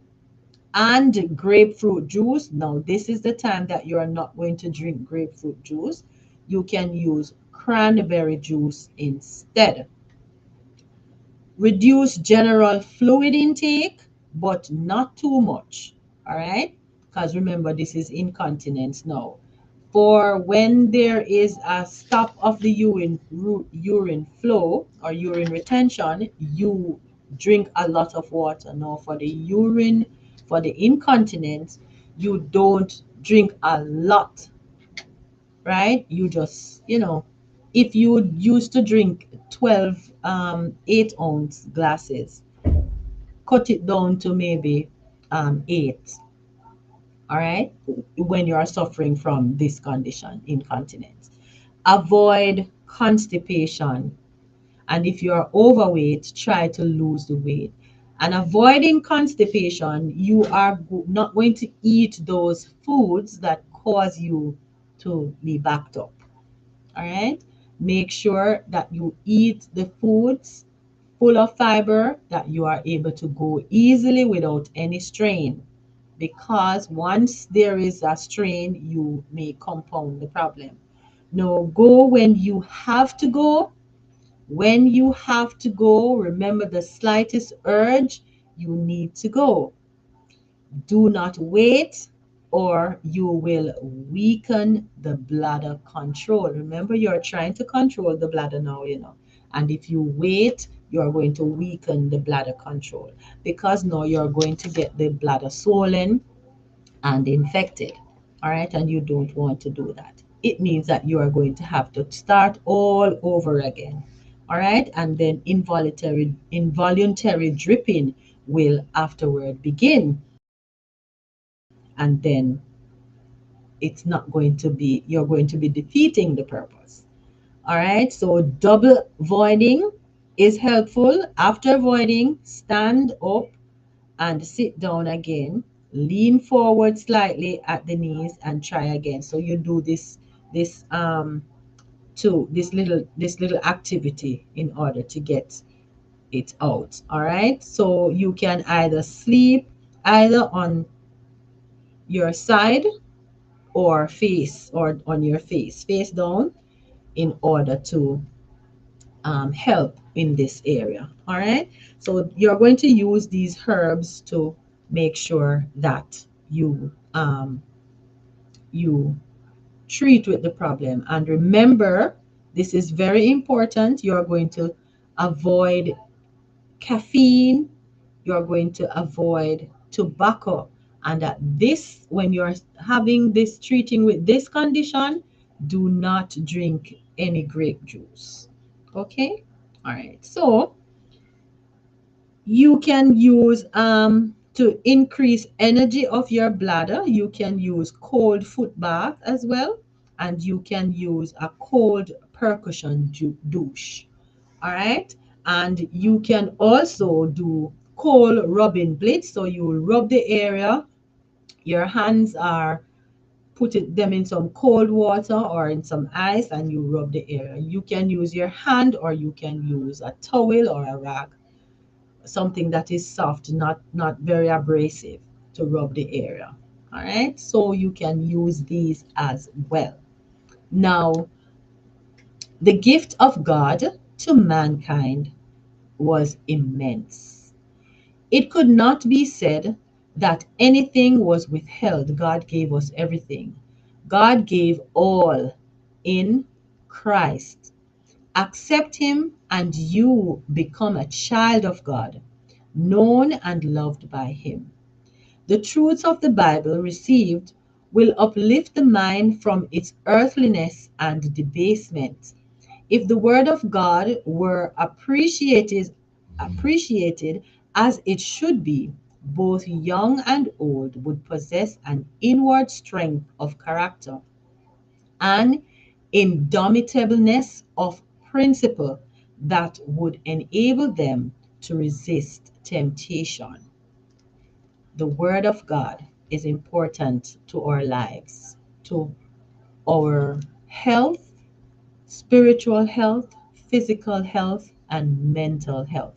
and grapefruit juice. Now, this is the time that you are not going to drink grapefruit juice. You can use cranberry juice instead. Reduce general fluid intake, but not too much. All right? Because remember, this is incontinence now. For when there is a stop of the urine flow or urine retention, you drink a lot of water. Now, for the incontinence, you don't drink a lot, right? You just, if you used to drink 12 8-ounce glasses, cut it down to maybe 8, all right, when you are suffering from this condition, incontinence. Avoid constipation. And if you are overweight, try to lose the weight. And avoiding constipation, you are not going to eat those foods that cause you to be backed up. All right? Make sure that you eat the foods full of fiber that you are able to go easily without any strain. Because once there is a strain, you may compound the problem. Now, go when you have to go. When you have to go, remember the slightest urge, you need to go. Do not wait, or you will weaken the bladder control. Remember, you're trying to control the bladder now, And if you wait, you're going to weaken the bladder control because now you're going to get the bladder swollen and infected. All right, and you don't want to do that. It means that you are going to have to start all over again. All right, and then involuntary dripping will afterward begin, and then it's not going to be, you're going to be defeating the purpose. All right, so double voiding is helpful. After voiding, stand up and sit down again. Lean forward slightly at the knees and try again. So you do this to this little activity in order to get it out. All right, so you can either sleep either on your side or face, or on your face down, in order to help in this area. All right, so you're going to use these herbs to make sure that you treat with the problem. And remember, this is very important. You're going to avoid caffeine, you're going to avoid tobacco. And at this, when you're having this treating with this condition, do not drink any grape juice. Okay? All right. So you can use to increase energy of your bladder, you can use cold foot bath as well, and you can use a cold percussion douche. All right, and you can also do cold rubbing blitz. So you will rub the area, your hands are them in some cold water or in some ice, and you rub the area. You can use your hand, or you can use a towel or a rag, something that is soft, not very abrasive, to rub the area. All right, so you can use these as well. Now, the gift of God to mankind was immense. It could not be said that anything was withheld. God gave us everything. God gave all in Christ. Accept Him, and you become a child of God, known and loved by Him. The truths of the Bible received will uplift the mind from its earthliness and debasement. If the word of God were appreciated as it should be, both young and old would possess an inward strength of character, an indomitableness of principle that would enable them to resist temptation. The Word of God is important to our lives, to our health, spiritual health, physical health, and mental health.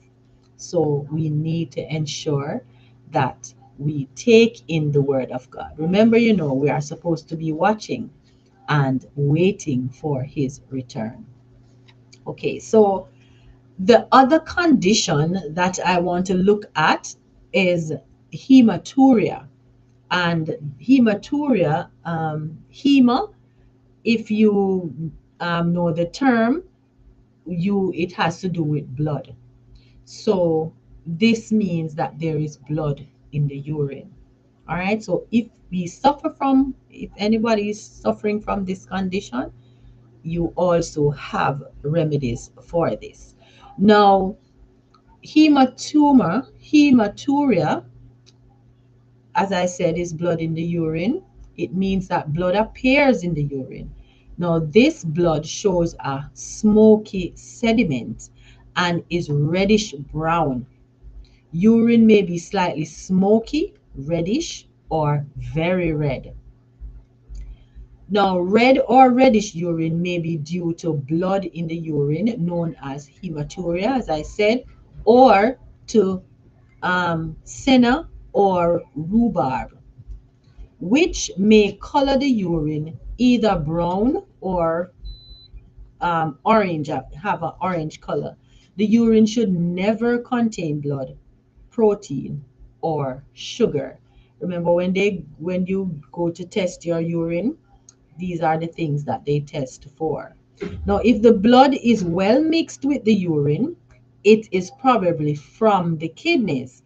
So we need to ensure that we take in the Word of God. Remember, we are supposed to be watching and waiting for His return. Okay, so the other condition that I want to look at is hematuria. And hematuria, hema, if you know the term, it has to do with blood. So this means that there is blood in the urine. All right. So if anybody is suffering from this condition, you also have remedies for this. Now, hematuria, as I said, is blood in the urine. It means that blood appears in the urine. Now, this blood shows a smoky sediment and is reddish brown. Urine may be slightly smoky, reddish, or very red. Now, red or reddish urine may be due to blood in the urine, known as hematuria, as I said, or to senna or rhubarb, which may color the urine either brown or orange, have an orange color. The urine should never contain blood, protein, or sugar. Remember, when you go to test your urine, these are the things that they test for. Now, if the blood is well mixed with the urine, it is probably from the kidneys.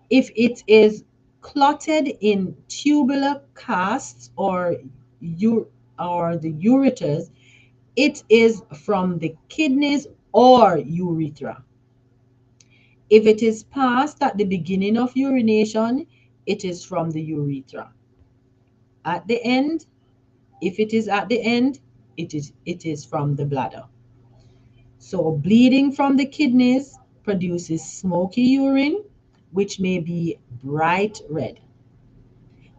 If it is clotted in tubular casts or the ureters, it is from the kidneys or urethra. If it is passed at the beginning of urination, it is from the urethra. At the end, if it is at the end, it is from the bladder. So bleeding from the kidneys produces smoky urine, which may be bright red.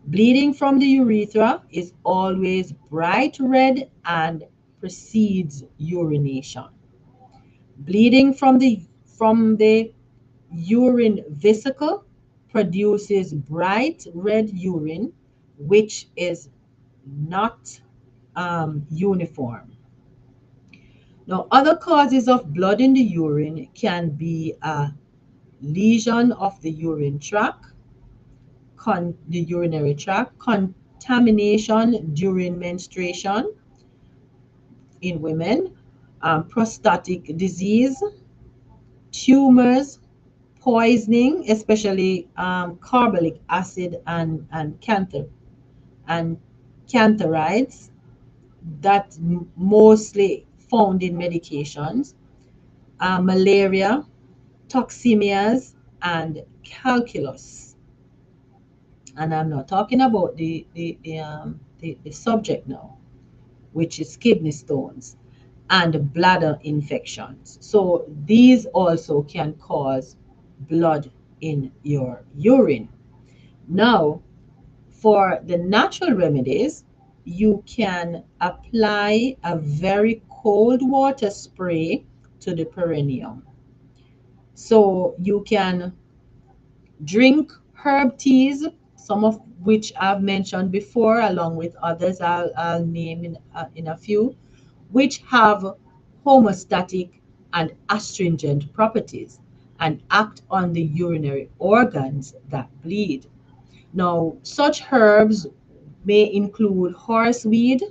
Bleeding from the urethra is always bright red and precedes urination. Bleeding from the urine vesicle produces bright red urine, which is not uniform. Now, other causes of blood in the urine can be a lesion of the urinary tract, contamination during menstruation in women, prostatic disease, tumors, poisoning, especially carbolic acid and cantharides that mostly found in medications, malaria, toxemias, and calculus. And I'm not talking about the subject now, which is kidney stones and bladder infections. So these also can cause blood in your urine. Now, for the natural remedies, you can apply a very cold water spray to the perineum. So you can drink herb teas, some of which I've mentioned before, along with others I'll name in a few, which have homeostatic and astringent properties and act on the urinary organs that bleed. Now, such herbs may include horseweed.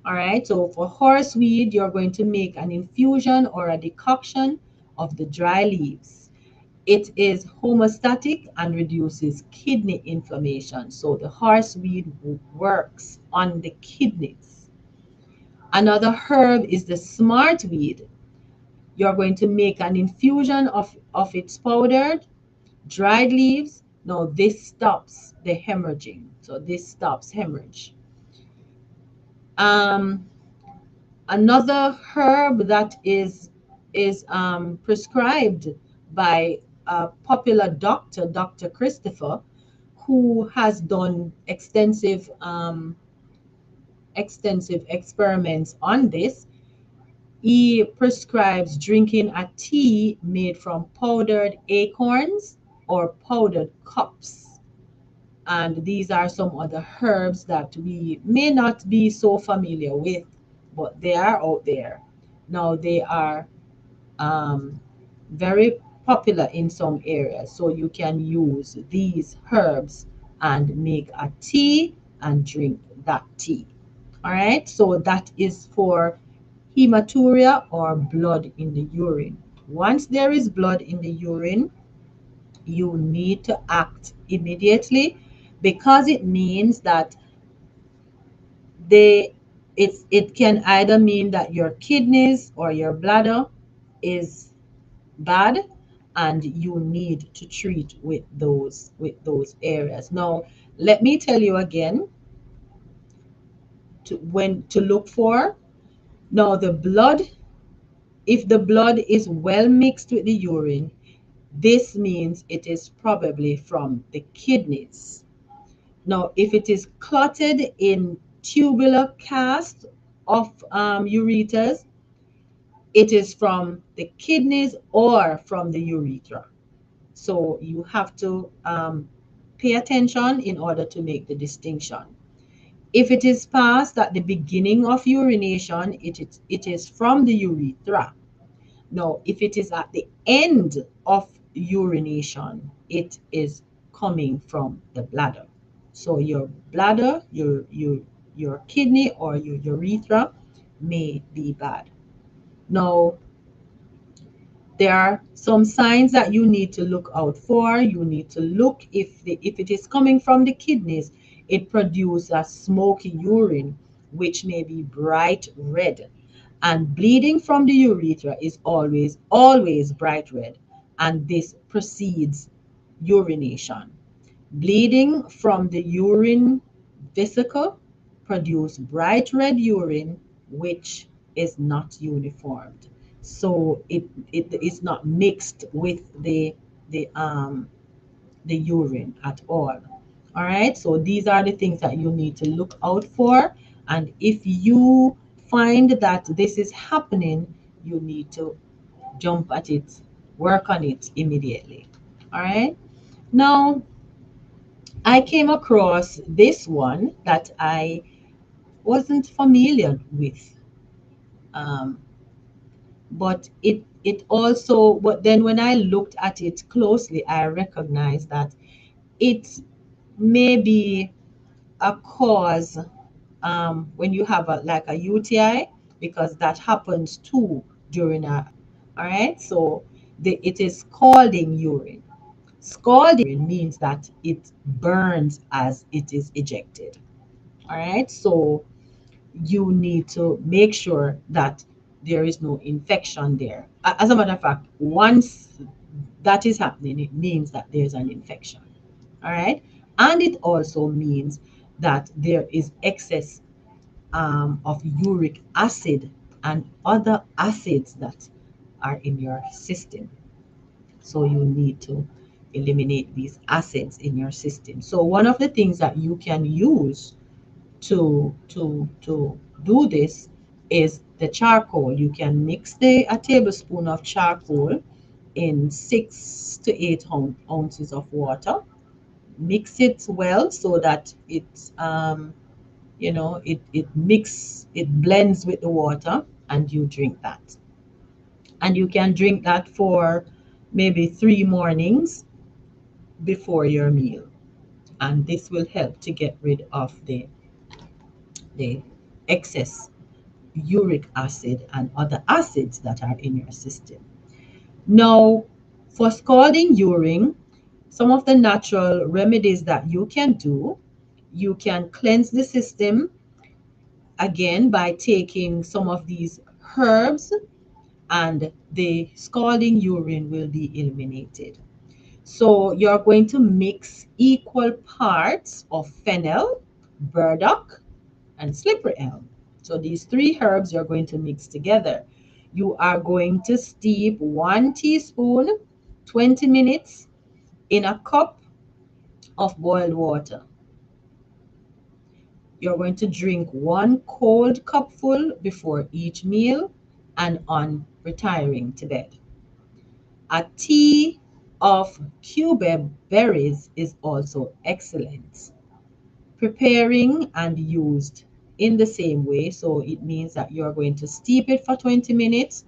All right, so for horseweed, you're going to make an infusion or a decoction of the dry leaves. It is homeostatic and reduces kidney inflammation. So the horseweed works on the kidneys. Another herb is the smartweed. You're going to make an infusion of its powdered, dried leaves. Now this stops the hemorrhaging. So this stops hemorrhage. Um, Another herb that is prescribed by a popular doctor, Dr. Christopher, who has done extensive experiments on this. He prescribes drinking a tea made from powdered acorns or powdered cups. And these are some other herbs that we may not be so familiar with, but they are out there. Now, they are um, very popular in some areas. So you can use these herbs and make a tea and drink that tea. All right, so that is for hematuria or blood in the urine. Once there is blood in the urine, you need to act immediately because it means that they it can either mean that your kidneys or your bladder is bad and you need to treat with those areas. Now, let me tell you again to look for. Now, the blood, if the blood is well mixed with the urine, this means it is probably from the kidneys. Now, if it is clotted in tubular cast of ureters, it is from the kidneys or from the urethra. So you have to pay attention in order to make the distinction. If it is passed at the beginning of urination, it is from the urethra. Now, if it is at the end of urination, it is coming from the bladder. So your bladder, your kidney or your urethra may be bad. Now, there are some signs that you need to look out for. You need to look if it is coming from the kidneys, it produces a smoky urine, which may be bright red. And bleeding from the urethra is always bright red, and this precedes urination. Bleeding from the urine vesicle produce bright red urine, which is not uniformed. So it is not mixed with the urine at all. All right, so these are the things that you need to look out for. And if you find that this is happening, you need to jump at it, work on it immediately. All right, now I came across this one that I wasn't familiar with, um, but but then when I looked at it closely, I recognized that it may be a cause when you have like a UTI, because that happens too during a. All right, so it is scalding urine. Scalding urine means that it burns as it is ejected. All right, so you need to make sure that there is no infection there. As a matter of fact, once that is happening, it means that there's an infection. All right, and it also means that there is excess of uric acid and other acids that are in your system. So you need to eliminate these acids in your system. So one of the things that you can use to do this is the charcoal. You can mix a tablespoon of charcoal in 6 to 8 ounces of water. Mix it well so that it blends with the water, and you drink that. And you can drink that for maybe 3 mornings before your meal. And this will help to get rid of the excess uric acid and other acids that are in your system. Now, for scalding urine, some of the natural remedies that you can do, you can cleanse the system again by taking some of these herbs, and the scalding urine will be eliminated. So you're going to mix equal parts of fennel, burdock, and slippery elm. So these three herbs you're going to mix together. You are going to steep 1 teaspoon 20 minutes in a cup of boiled water. You're going to drink 1 cold cupful before each meal and on retiring to bed. A tea of cubeb berries is also excellent. Preparing and used in the same way. So it means that you're going to steep it for 20 minutes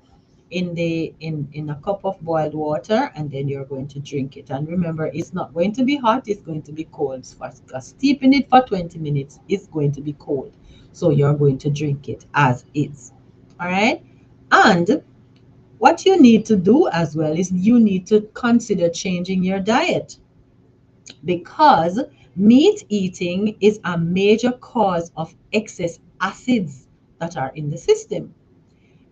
in a cup of boiled water, and then you're going to drink it. And remember, it's not going to be hot, it's going to be cold. Because steeping it for 20 minutes is going to be cold. So you're going to drink it as is. All right? And what you need to do as well is you need to consider changing your diet, because meat eating is a major cause of excess acids that are in the system.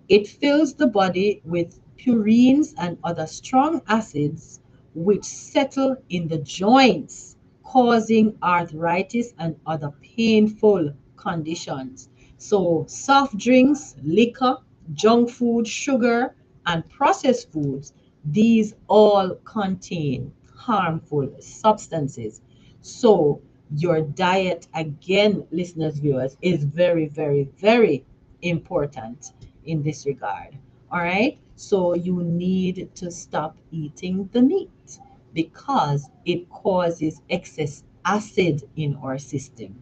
It fills the body with purines and other strong acids which settle in the joints, causing arthritis and other painful conditions. So, soft drinks, liquor, junk food, sugar, and processed foods, these all contain harmful substances. So, your diet, again, listeners, viewers, is very, very, very important in this regard. All right. So you need to stop eating the meat because it causes excess acid in our system.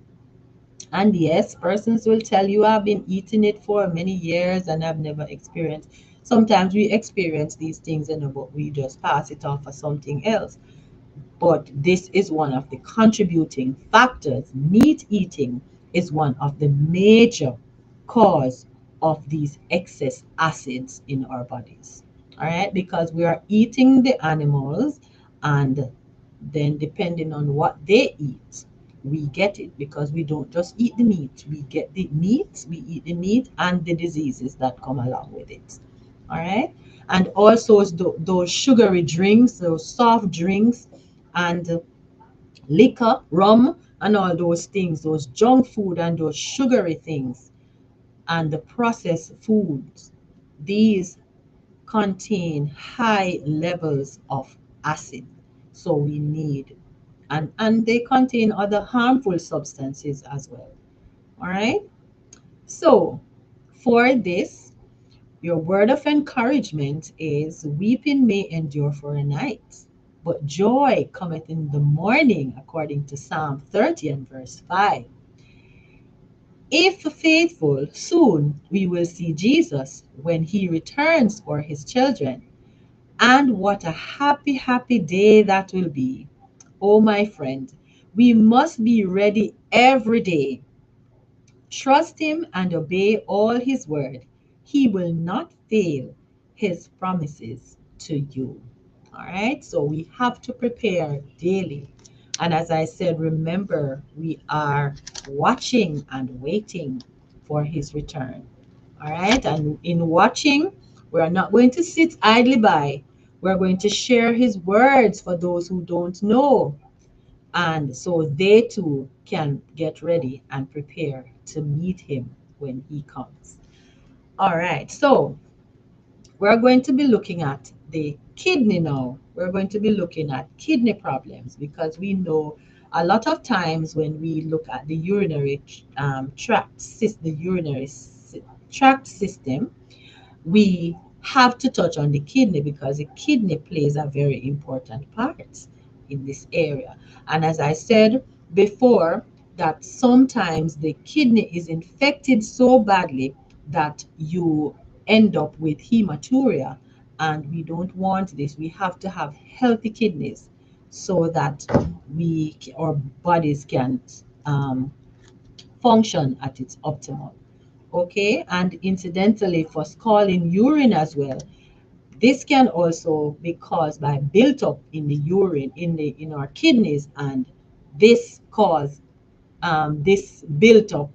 And yes, persons will tell you, I've been eating it for many years and I've never experienced. Sometimes we experience these things, but we just pass it off as something else. But this is one of the contributing factors. Meat eating is one of the major cause of these excess acids in our bodies. All right, because we are eating the animals, and then depending on what they eat, we get it, because we don't just eat the meat. We get the meat, we eat the meat and the diseases that come along with it. All right. And also those sugary drinks, those soft drinks, and liquor, rum, and all those things, those junk food and those sugary things, and the processed foods, these contain high levels of acid. So we need, and they contain other harmful substances as well. All right. So for this, your word of encouragement is, weeping may endure for a night, but joy cometh in the morning, according to Psalm 30 and verse 5. If faithful, soon we will see Jesus when he returns for his children. And what a happy, happy day that will be. Oh, my friend, we must be ready every day. Trust him and obey all his word. He will not fail his promises to you. All right, so we have to prepare daily. And as I said, remember, we are watching and waiting for his return. All right, and in watching, we are not going to sit idly by. We're going to share his words for those who don't know, and so they too can get ready and prepare to meet him when he comes. All right, so we're going to be looking at the kidney now. We're going to be looking at kidney problems, because we know a lot of times when we look at the urinary tract system, we have to touch on the kidney, because the kidney plays a very important part in this area. And as I said before, that sometimes the kidney is infected so badly that you end up with hematuria, and we don't want this. We have to have healthy kidneys so that our bodies can um, function at its optimal. Okay, and incidentally, for scalding urine as well, this can also be caused by built up in the urine in our kidneys, and this built up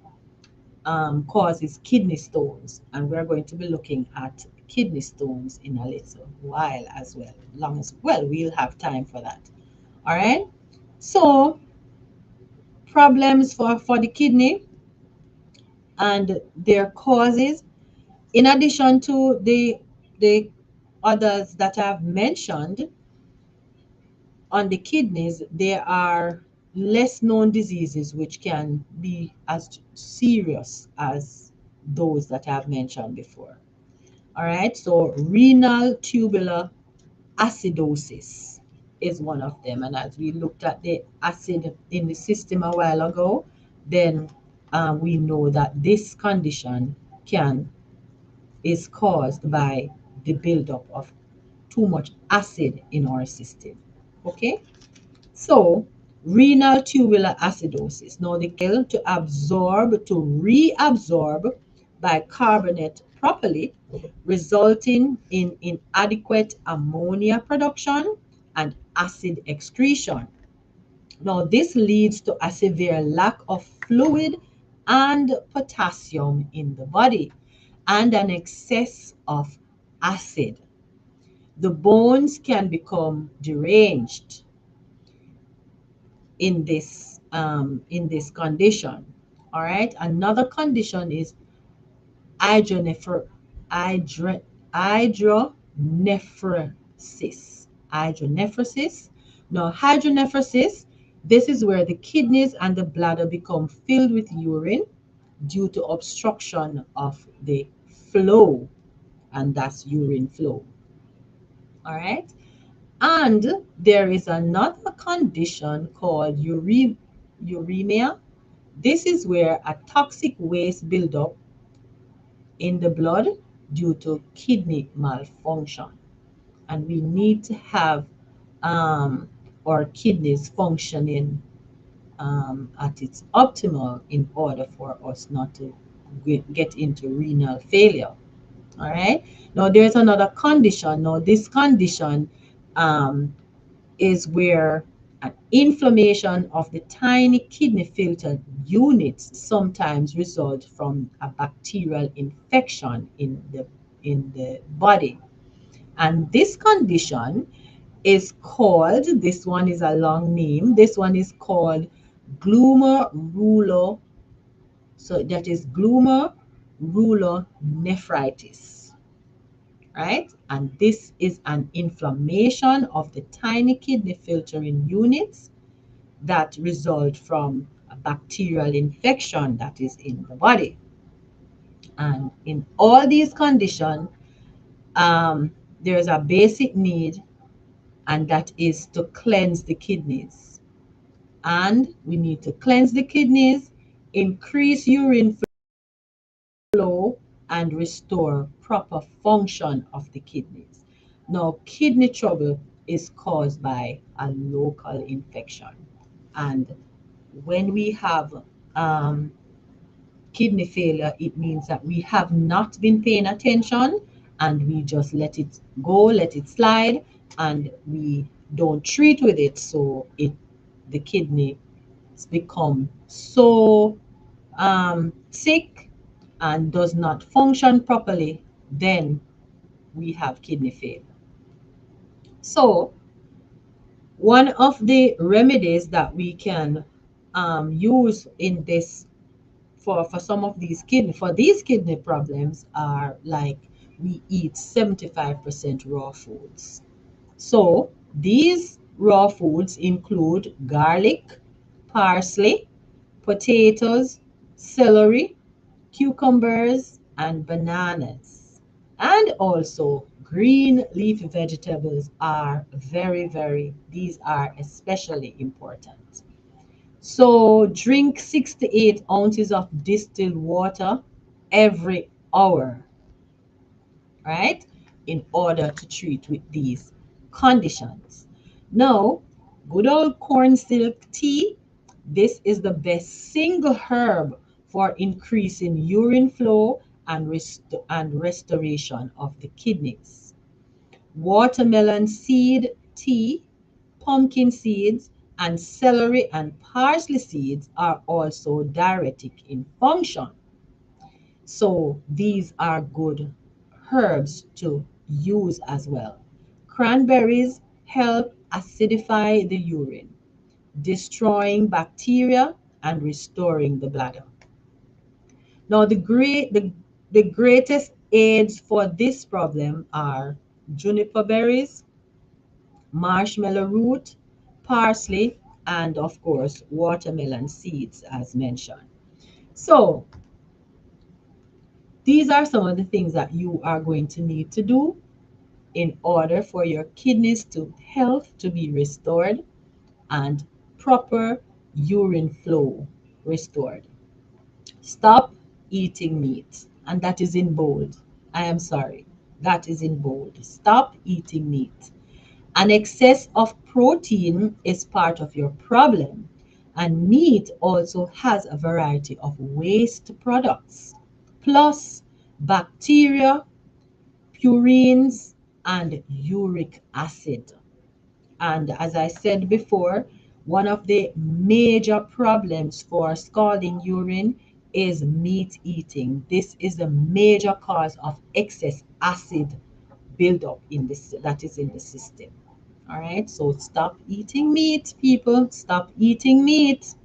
causes kidney stones, and we're going to be looking at kidney stones in a little while as well. Long as well, we'll have time for that. All right. So problems for the kidney and their causes, in addition to the others that I've mentioned on the kidneys, there are less known diseases which can be as serious as those that I've mentioned before. All right, so renal tubular acidosis is one of them. And as we looked at the acid in the system a while ago, then we know that this condition can is caused by the buildup of too much acid in our system. Okay, so renal tubular acidosis. Now the to absorb, to reabsorb bicarbonate properly, resulting in inadequate ammonia production and acid excretion. Now this leads to a severe lack of fluid and potassium in the body, and an excess of acid. The bones can become deranged in this condition. All right. Another condition is hydronephro, hydro, hydronephrosis. Hydronephrosis. Now, hydronephrosis, this is where the kidneys and the bladder become filled with urine due to obstruction of the flow. and that's urine flow. All right. And there is another condition called uremia. This is where a toxic waste buildup in the blood due to kidney malfunction. And we need to have um, our kidneys functioning at its optimal in order for us not to get into renal failure. All right. Now, there's another condition. Now, this condition um, is where an inflammation of the tiny kidney filter units sometimes result from a bacterial infection in the body. And this condition is called, this one is a long name, this one is called glomerulo, so that is glomerulonephritis, right? And this is an inflammation of the tiny kidney filtering units that result from a bacterial infection that is in the body. And in all these conditions, there's a basic need, and that is to cleanse the kidneys. And we need to cleanse the kidneys, increase urine flow, and restore proper function of the kidneys. Now, kidney trouble is caused by a local infection. And when we have um, kidney failure, it means that we have not been paying attention and we just let it go, let it slide, and we don't treat with it. So the kidney become so sick and does not function properly, then we have kidney failure. So one of the remedies that we can use in this for some of these kidney problems are like we eat 75% raw foods. So these raw foods include garlic, parsley, potatoes, celery, cucumbers, and bananas. And also green leafy vegetables are these are especially important. So drink 6 to 8 ounces of distilled water every hour, right? In order to treat with these conditions. Now, good old corn silk tea. This is the best single herb for increasing urine flow and restoration of the kidneys. Watermelon seed tea, pumpkin seeds, and celery and parsley seeds are also diuretic in function. So these are good herbs to use as well. Cranberries help acidify the urine, destroying bacteria and restoring the bladder. Now the greatest aids for this problem are juniper berries, marshmallow root, parsley, and of course watermelon seeds as mentioned. So these are some of the things that you are going to need to do in order for your kidneys to health to be restored and proper urine flow restored. Stop eating meat, and that is in bold. I am sorry, that is in bold. Stop eating meat. An excess of protein is part of your problem, and meat also has a variety of waste products, plus bacteria, purines, and uric acid. And as I said before, one of the major problems for scalding urine is meat eating. This is a major cause of excess acid buildup that is in the system. All right, so stop eating meat, people. Stop eating meat.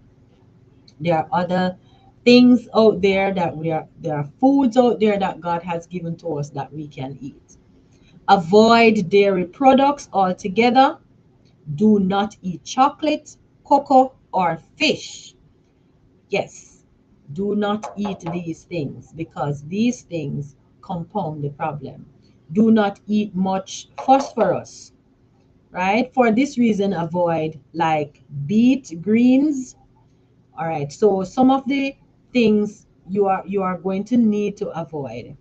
There are other things out there there are foods out there that God has given to us that we can eat. Avoid dairy products altogether. Do not eat chocolate, cocoa, or fish. Yes, do not eat these things because these things compound the problem. Do not eat much phosphorus, right? For this reason, avoid like beet, greens. All right. So some of the things you are going to need to avoid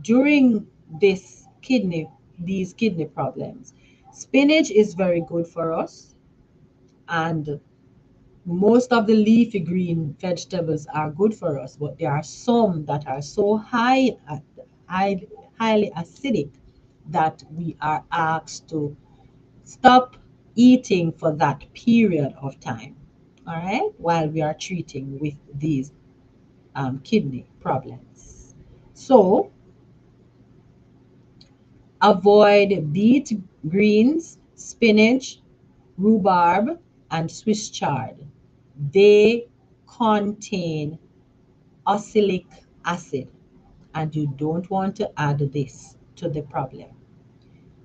during this kidney these kidney problems. Spinach is very good for us, and most of the leafy green vegetables are good for us, but there are some that are so high, highly acidic that we are asked to stop eating for that period of time, all right, while we are treating with these kidney problems. So avoid beet greens, spinach, rhubarb, and Swiss chard. They contain oxalic acid, and you don't want to add this to the problem.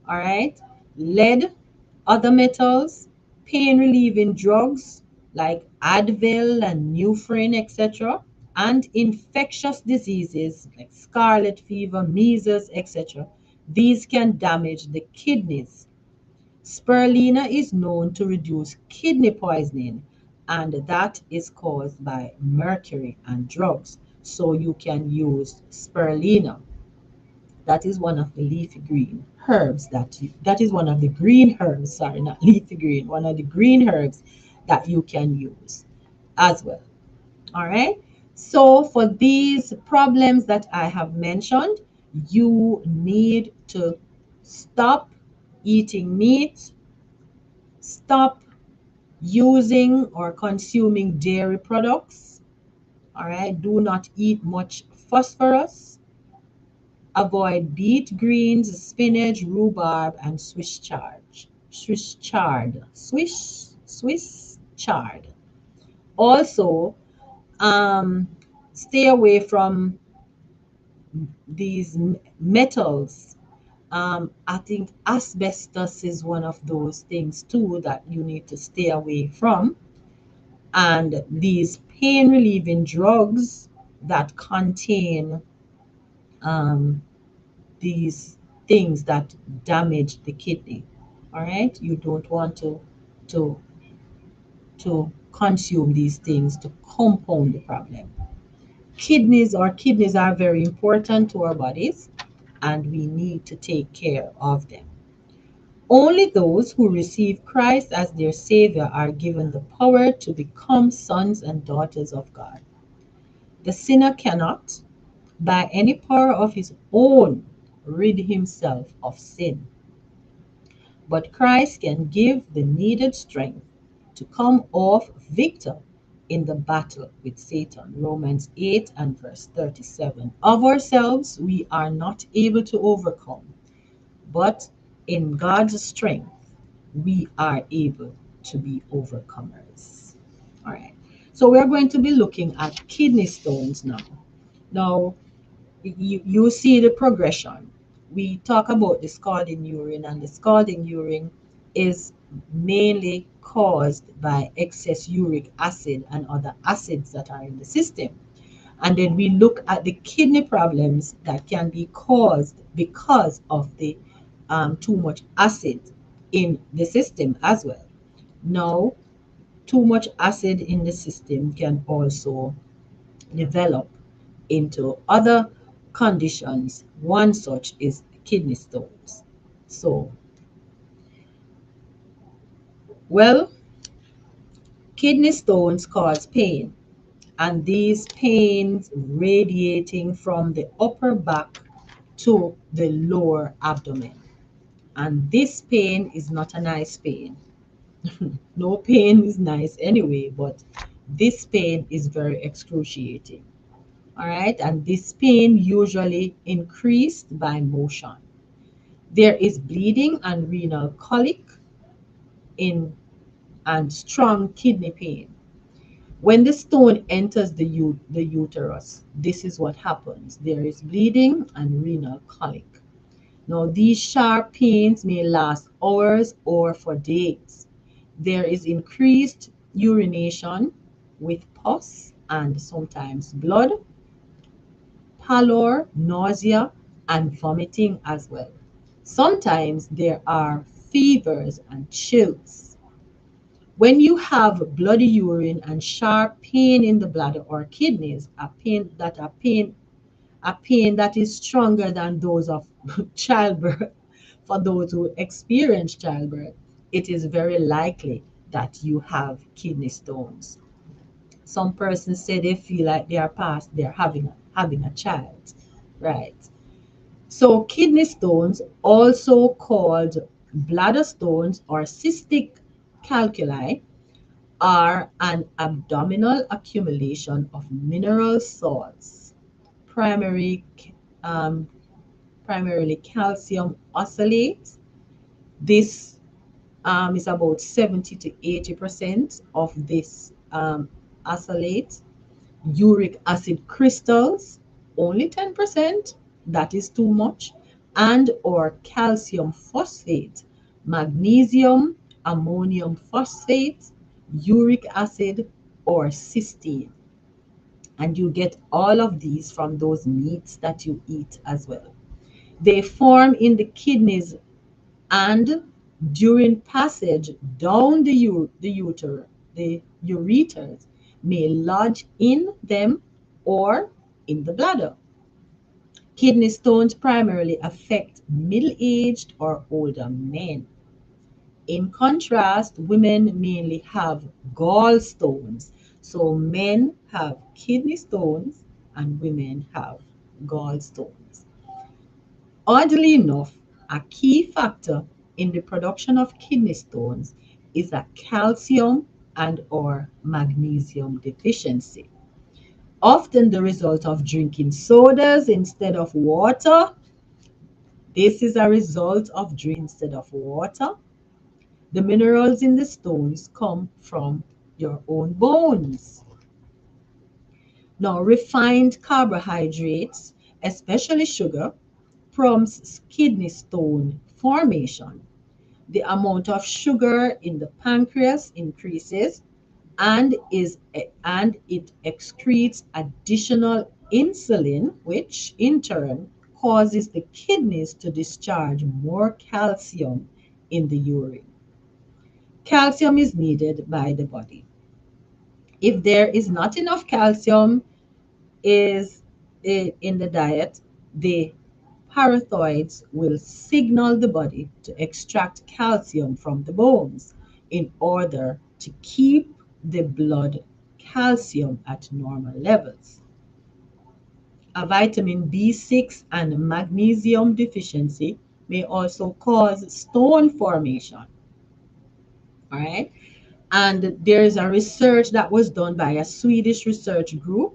All right? Lead, other metals, pain relieving drugs like Advil and Nufrin, etc., and infectious diseases like scarlet fever, measles, etc. These can damage the kidneys. Spirulina is known to reduce kidney poisoning, and that is caused by mercury and drugs. So you can use spirulina. That is one of the leafy green herbs that is one of the green herbs, sorry, not leafy green, one of the green herbs that you can use as well. All right. So for these problems that I have mentioned, you need to stop eating meat, stop using or consuming dairy products. All right. Do not eat much phosphorus. Avoid beet greens, spinach, rhubarb, and Swiss chard. Swiss chard. Also, um, stay away from these metals. I think asbestos is one of those things too that you need to stay away from. And these pain relieving drugs that contain um, these things that damage the kidney. All right, you don't want to to consume these things to compound the problem. Kidneys are very important to our bodies, and we need to take care of them. Only those who receive Christ as their Savior are given the power to become sons and daughters of God. The sinner cannot, by any power of his own, rid himself of sin. But Christ can give the needed strength to come off victor in the battle with Satan. Romans 8 and verse 37. Of ourselves, we are not able to overcome, but in God's strength, we are able to be overcomers. All right. So we're going to be looking at kidney stones now. Now, you see the progression. We talk about the scalding urine, and the scalding urine is mainly caused by excess uric acid and other acids that are in the system. And then we look at the kidney problems that can be caused because of the too much acid in the system as well. Now, too much acid in the system can also develop into other conditions. One such is kidney stones. So, well, kidney stones cause pain, and these pains radiating from the upper back to the lower abdomen. And this pain is not a nice pain. No pain is nice anyway, but this pain is very excruciating. All right, and this pain usually increased by motion. There is bleeding and renal colic in and strong kidney pain. When the stone enters the uterus, this is what happens. There is bleeding and renal colic. Now, these sharp pains may last hours or for days. There is increased urination with pus and sometimes blood, pallor, nausea, and vomiting as well. Sometimes there are fevers and chills. When you have bloody urine and sharp pain in the bladder or kidneys, a pain that is stronger than those of childbirth, for those who experience childbirth, it is very likely that you have kidney stones. Some persons say they feel like they are past they're having a child, right? So kidney stones, also called bladder stones or cystic calculi, are an abdominal accumulation of mineral salts, primary, um, primarily calcium oxalate. This is about 70 to 80% of this oxalate. Uric acid crystals, only 10%, that is too much, and or calcium phosphate, magnesium, ammonium phosphate, uric acid, or cysteine. And you get all of these from those meats that you eat as well. They form in the kidneys and during passage down the ureters may lodge in them or in the bladder. Kidney stones primarily affect middle-aged or older men. In contrast, women mainly have gallstones. So men have kidney stones and women have gallstones. Oddly enough, a key factor in the production of kidney stones is a calcium and or magnesium deficiency. Often the result of drinking sodas instead of water. This is a result of drinking instead of water. The minerals in the stones come from your own bones. Now, refined carbohydrates, especially sugar, prompts kidney stone formation. The amount of sugar in the pancreas increases and it excretes additional insulin, which in turn causes the kidneys to discharge more calcium in the urine. Calcium is needed by the body. If there is not enough calcium is in the diet, the parathyroids will signal the body to extract calcium from the bones in order to keep the blood calcium at normal levels. A vitamin B6 and magnesium deficiency may also cause stone formation. All right. And there is a research that was done by a Swedish research group.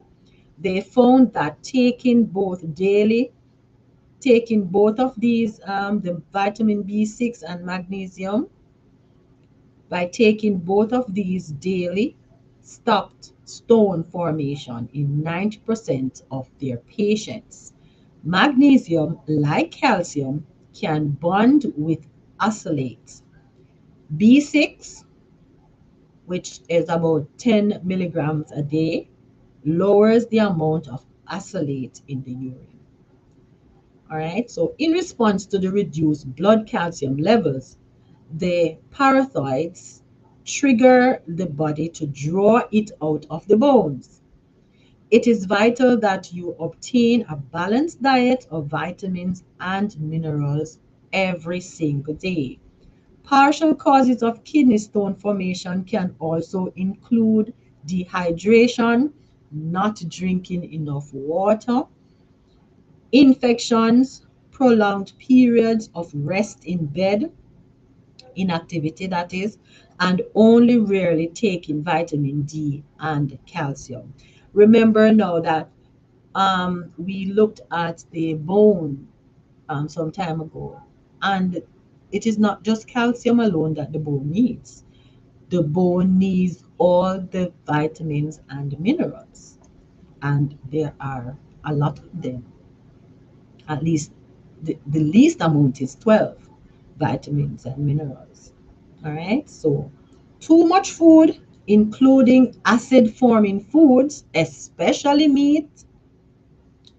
They found that taking both of these, the vitamin B6 and magnesium, by taking both of these daily, stopped stone formation in 90% of their patients. Magnesium, like calcium, can bond with oxalates. B6, which is about 10 milligrams a day, lowers the amount of oxalate in the urine. All right, so in response to the reduced blood calcium levels, the parathyroids trigger the body to draw it out of the bones. It is vital that you obtain a balanced diet of vitamins and minerals every single day. Partial causes of kidney stone formation can also include dehydration, not drinking enough water, infections, prolonged periods of rest in bed, inactivity that is, and only rarely taking vitamin D and calcium. Remember now that we looked at the bone some time ago, and it is not just calcium alone that the bone needs. The bone needs all the vitamins and minerals, and there are a lot of them. At least the least amount is 12 vitamins and minerals. All right, so too much food, including acid forming foods, especially meat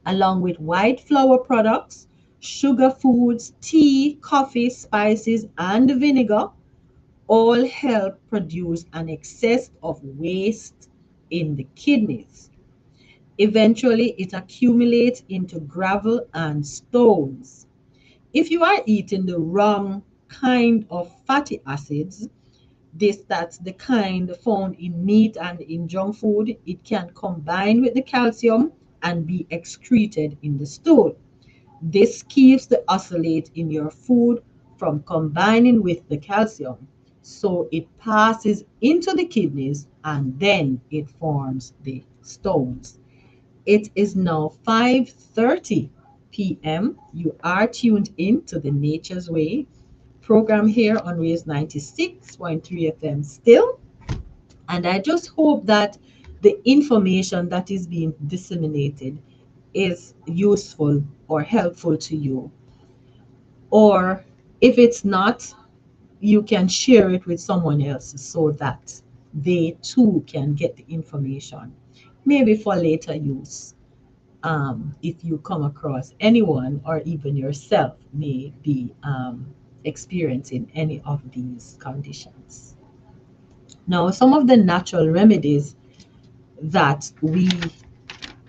along with white flour products, sugar foods, tea, coffee, spices, and vinegar, all help produce an excess of waste in the kidneys. Eventually, it accumulates into gravel and stones. If you are eating the wrong kind of fatty acids, that's the kind found in meat and in junk food, it can combine with the calcium and be excreted in the stool. This keeps the oxalate in your food from combining with the calcium. So it passes into the kidneys and then it forms the stones. It is now 5:30 p.m. You are tuned in to the Nature's Way program here on Waves 96.3 FM still. And I just hope that the information that is being disseminated is useful or helpful to you. Or if it's not, you can share it with someone else so that they too can get the information, maybe for later use. If you come across anyone or even yourself may be experiencing any of these conditions. Now, some of the natural remedies that we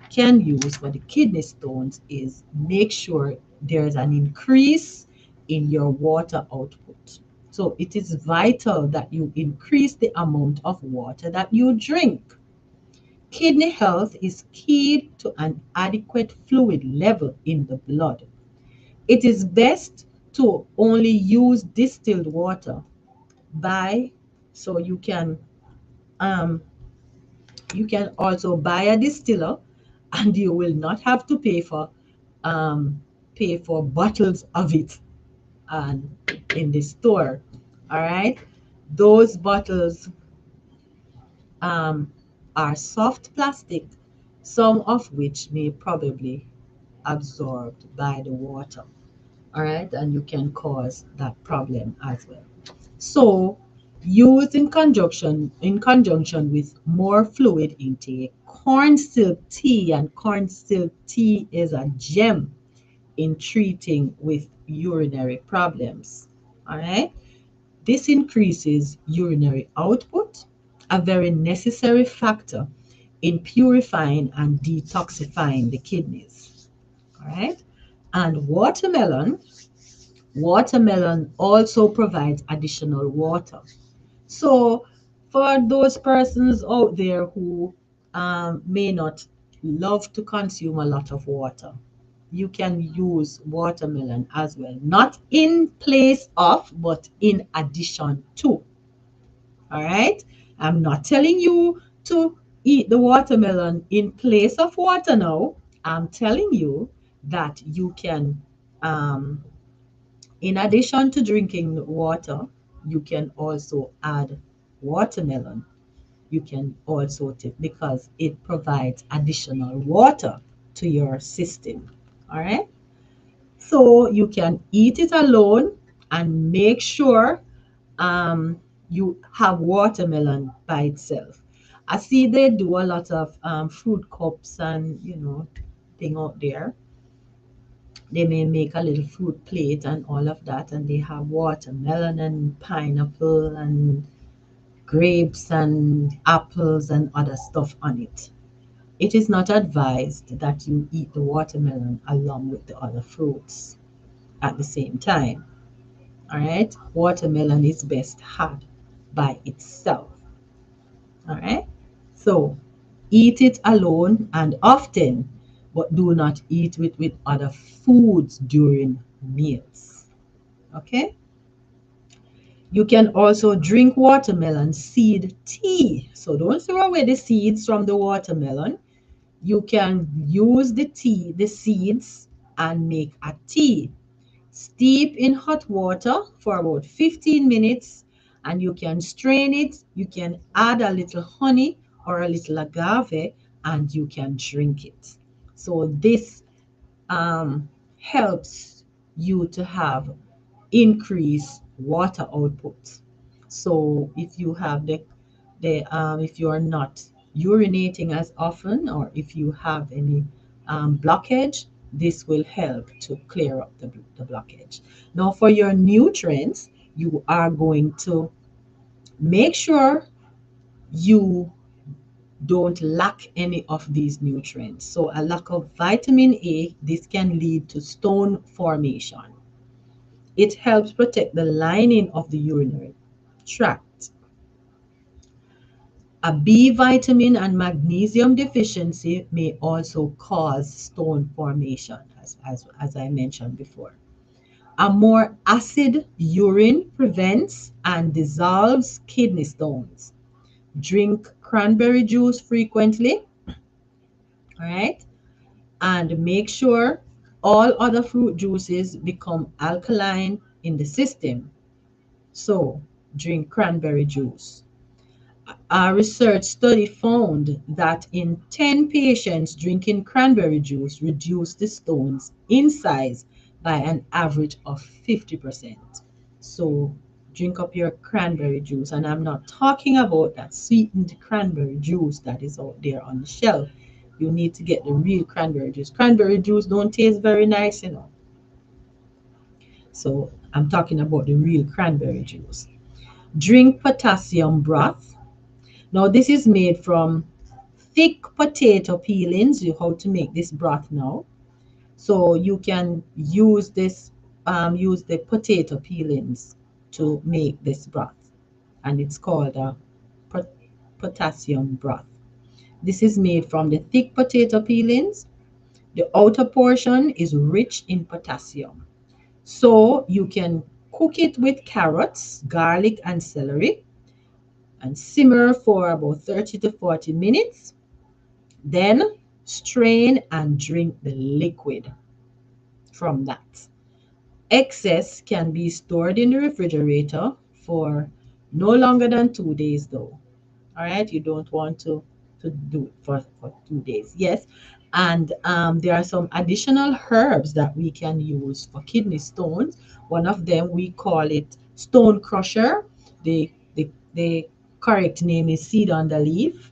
can use for the kidney stones is make sure there's an increase in your water output. So it is vital that you increase the amount of water that you drink. Kidney health is key to an adequate fluid level in the blood. It is best to only use distilled water by so um, you can also buy a distiller and you will not have to um, pay for bottles of it and in the store. All right, those bottles um, are soft plastic, some of which may probably absorbed by the water. All right, and you can cause that problem as well. So, used in conjunction with more fluid intake, corn silk tea, and corn silk tea is a gem in treating with urinary problems. All right, this increases urinary output, a very necessary factor in purifying and detoxifying the kidneys. All right, and watermelon also provides additional water. So, for those persons out there who may not love to consume a lot of water, you can use watermelon as well. Not in place of, but in addition to. All right? I'm not telling you to eat the watermelon in place of water now. I'm telling you that you can in addition to drinking water, you can also add watermelon. You can also take because it provides additional water to your system. All right. So you can eat it alone and make sure you have watermelon by itself. I see they do a lot of fruit cups and thing out there. They may make a little fruit plate and all of that, and they have watermelon and pineapple and grapes and apples and other stuff on it. It is not advised that you eat the watermelon along with the other fruits at the same time. All right, watermelon is best had by itself. All right, so eat it alone and often, but do not eat it with other foods during meals. Okay, you can also drink watermelon seed tea. So don't throw away the seeds from the watermelon. You can use the seeds, and make a tea. Steep in hot water for about 15 minutes and you can strain it. You can add a little honey or a little agave and you can drink it. So this helps you to have increased water output. So if you have if you are not urinating as often or if you have any blockage, this will help to clear up the blockage. Now, for your nutrients, you are going to make sure you don't lack any of these nutrients. So, a lack of vitamin A, this can lead to stone formation. It helps protect the lining of the urinary tract. A B vitamin and magnesium deficiency may also cause stone formation, as I mentioned before. A more acid urine prevents and dissolves kidney stones. Drink cranberry juice frequently, all right? And make sure all other fruit juices become alkaline in the system. So, drink cranberry juice. A research study found that in 10 patients, drinking cranberry juice reduced the stones in size by an average of 50%. So drink up your cranberry juice. And I'm not talking about that sweetened cranberry juice that is out there on the shelf. You need to get the real cranberry juice. Cranberry juice don't taste very nice, you know. So I'm talking about the real cranberry juice. Drink potassium broth. Now, this is made from thick potato peelings. You how to make this broth now. So you can use this, use the potato peelings to make this broth, and it's called a potassium broth. This is made from the thick potato peelings. The outer portion is rich in potassium. So you can cook it with carrots, garlic, and celery and simmer for about 30 to 40 minutes. Then strain and drink the liquid from that. Excess can be stored in the refrigerator for no longer than 2 days, though. All right, you don't want to do it for 2 days. Yes, and there are some additional herbs that we can use for kidney stones. One of them, we call it stone crusher. The correct name is seed on the leaf.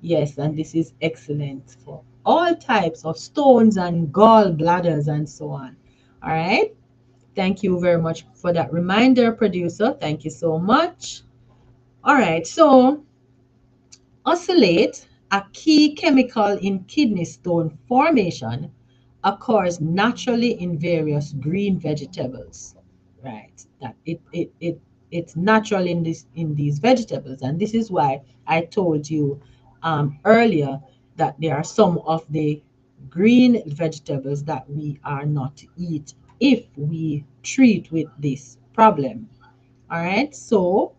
Yes, and this is excellent for all types of stones and gallbladders and so on. All right. Thank you very much for that reminder, producer. Thank you so much. All right. So, oxalate, a key chemical in kidney stone formation, occurs naturally in various green vegetables. Right. That it's natural in these vegetables, and this is why I told you earlier that there are some of the green vegetables that we are not to eat if we treat with this problem. All right. So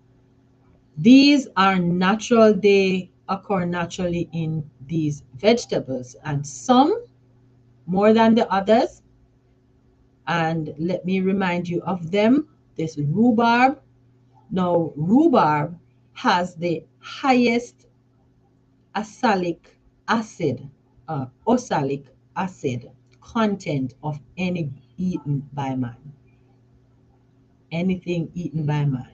these are natural, they occur naturally in these vegetables, and some more than the others. And let me remind you of them. This rhubarb. Now, rhubarb has the highest oxalic acid, oxalic acid content of any eaten by man. Anything eaten by man.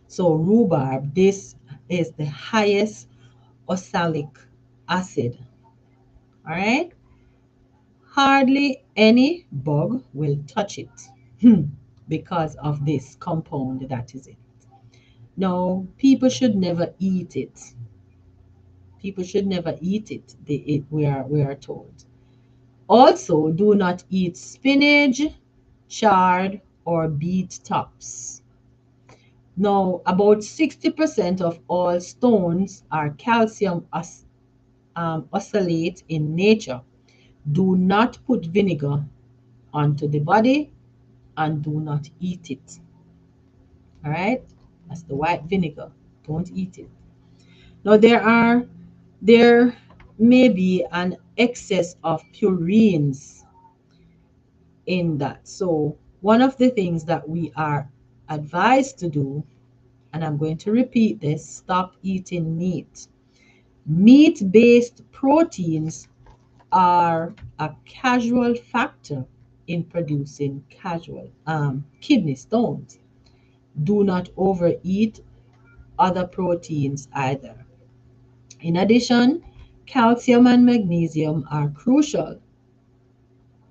So, rhubarb, this is the highest oxalic acid. All right. Hardly any bug will touch it because of this compound that is in it. No, people should never eat it. People should never eat it. We are told. Also, do not eat spinach, chard, or beet tops. Now, about 60% of all stones are calcium oxalate in nature. Do not put vinegar onto the body and do not eat it. All right? That's the white vinegar. Don't eat it. Now there may be an excess of purines in that. So one of the things that we are advised to do, and I'm going to repeat this, stop eating meat. Meat-based proteins are a casual factor in producing kidney stones. Do not overeat other proteins either. In addition, Calcium and magnesium are crucial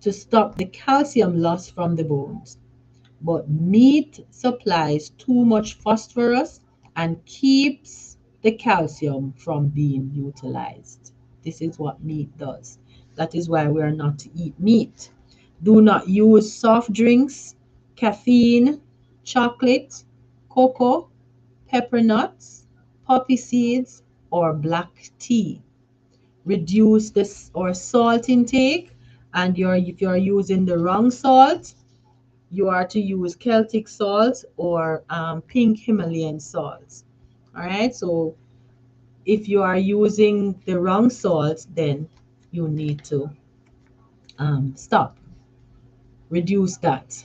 to stop the calcium loss from the bones. But meat supplies too much phosphorus and keeps the calcium from being utilized. This is what meat does. That is why we are not to eat meat. Do not use soft drinks, caffeine, chocolate, cocoa, pepper nuts, poppy seeds, or black tea. Reduce this or salt intake, and if you're using the wrong salt, you are to use Celtic salt or pink Himalayan salt. All right, so if you are using the wrong salt, then you need to stop, reduce that,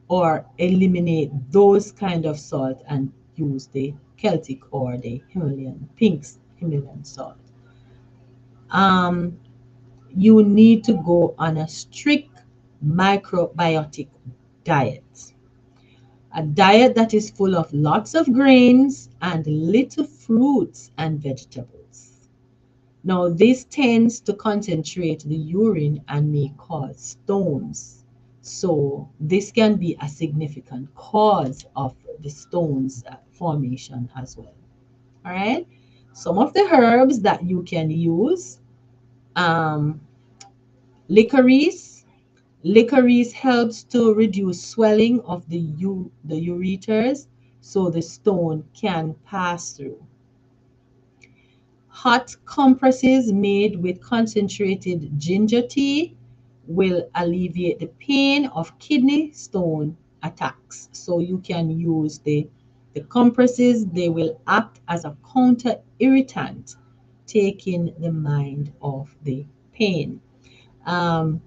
or eliminate those kind of salt and use the Celtic or the Himalayan pinks Himalayan salt. Um, you need to go on a strict microbiotic diet. A diet that is full of lots of grains and little fruits and vegetables. Now, this tends to concentrate the urine and may cause stones. So, this can be a significant cause of the stones formation as well. All right. Some of the herbs that you can use, um, licorice. Licorice helps to reduce swelling of the ureters so the stone can pass through. Hot compresses made with concentrated ginger tea will alleviate the pain of kidney stone attacks. So you can use the compresses, they will act as a counter irritant, taking the mind off the pain. Um,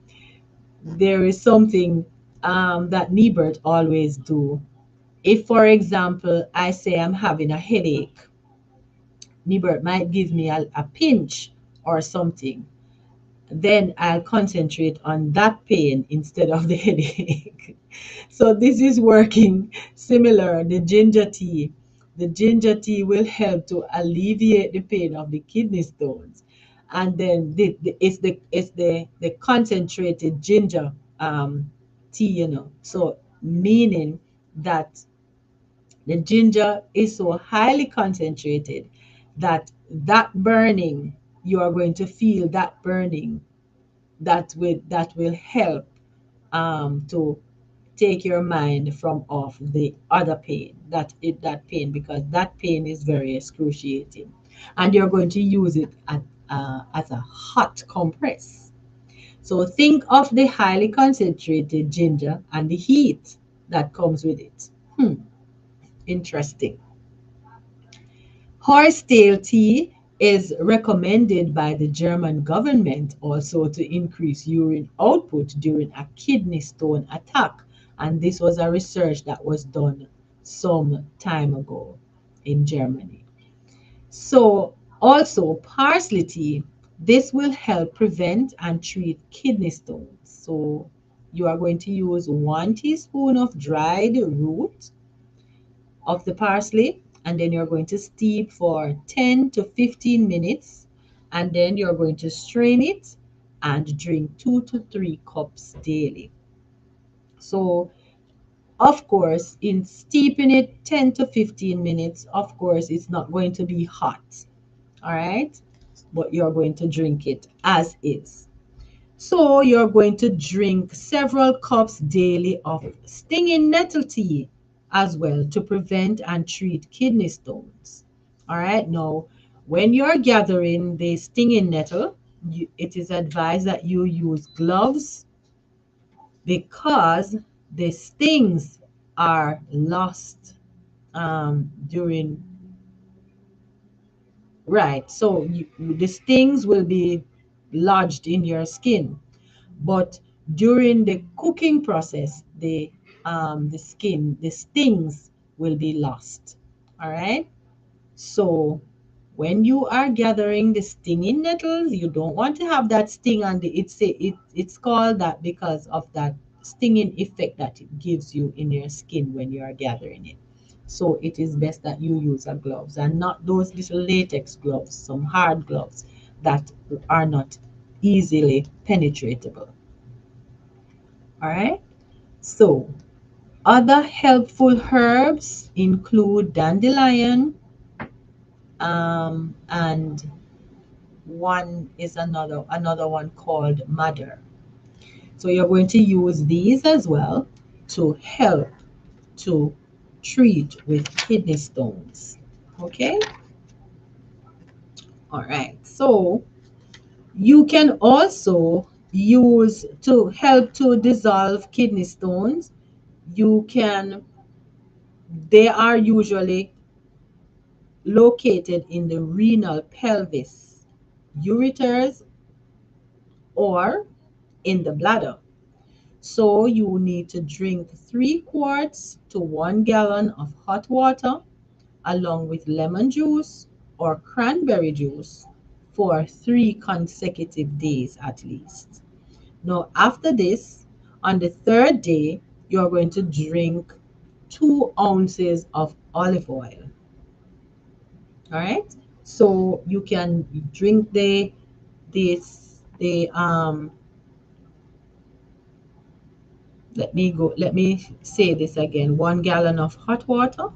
there is something that Niebert always do. If, for example, I say I'm having a headache, Niebert might give me a pinch or something. Then I'll concentrate on that pain instead of the headache. So this is working similar. The ginger tea will help to alleviate the pain of the kidney stones, and then it's the concentrated ginger tea, So meaning that the ginger is so highly concentrated that burning, you are going to feel that burning, that will help to take your mind from off the other pain, that pain, because that pain is very excruciating, and you're going to use it as a hot compress. So think of the highly concentrated ginger and the heat that comes with it. Interesting. Horsetail tea is recommended by the German government also to increase urine output during a kidney stone attack. And this was a research that was done some time ago in Germany. So, also parsley tea, this will help prevent and treat kidney stones. So, you are going to use 1 teaspoon of dried root of the parsley, and then you're going to steep for 10 to 15 minutes, and then you're going to strain it and drink 2 to 3 cups daily. So of course, in steeping it 10 to 15 minutes, of course it's not going to be hot, all right, but you're going to drink it as is. So you're going to drink several cups daily of stinging nettle tea as well to prevent and treat kidney stones. All right, now when you're gathering the stinging nettle, it is advised that you use gloves because the stings are lost during, right. So the stings will be lodged in your skin, but during the cooking process, the stings will be lost. All right. So when you are gathering the stinging nettles, you don't want to have that sting on the. It's called that because of that stinging effect that it gives you in your skin when you are gathering it. So it is best that you use a gloves and not those little latex gloves, some hard gloves, that are not easily penetratable. All right. So other helpful herbs include dandelion, and one is another one called madder. So you're going to use these as well to help to treat with kidney stones. Okay? All right. So you can also use to help to dissolve kidney stones. You can, they are usually located in the renal pelvis, ureters, or in the bladder. So you need to drink 3 quarts to 1 gallon of hot water along with lemon juice or cranberry juice for 3 consecutive days at least. Now, after this, on the third day, you're going to drink 2 ounces of olive oil. All right. So you can drink the let me say this again. 1 gallon of hot water,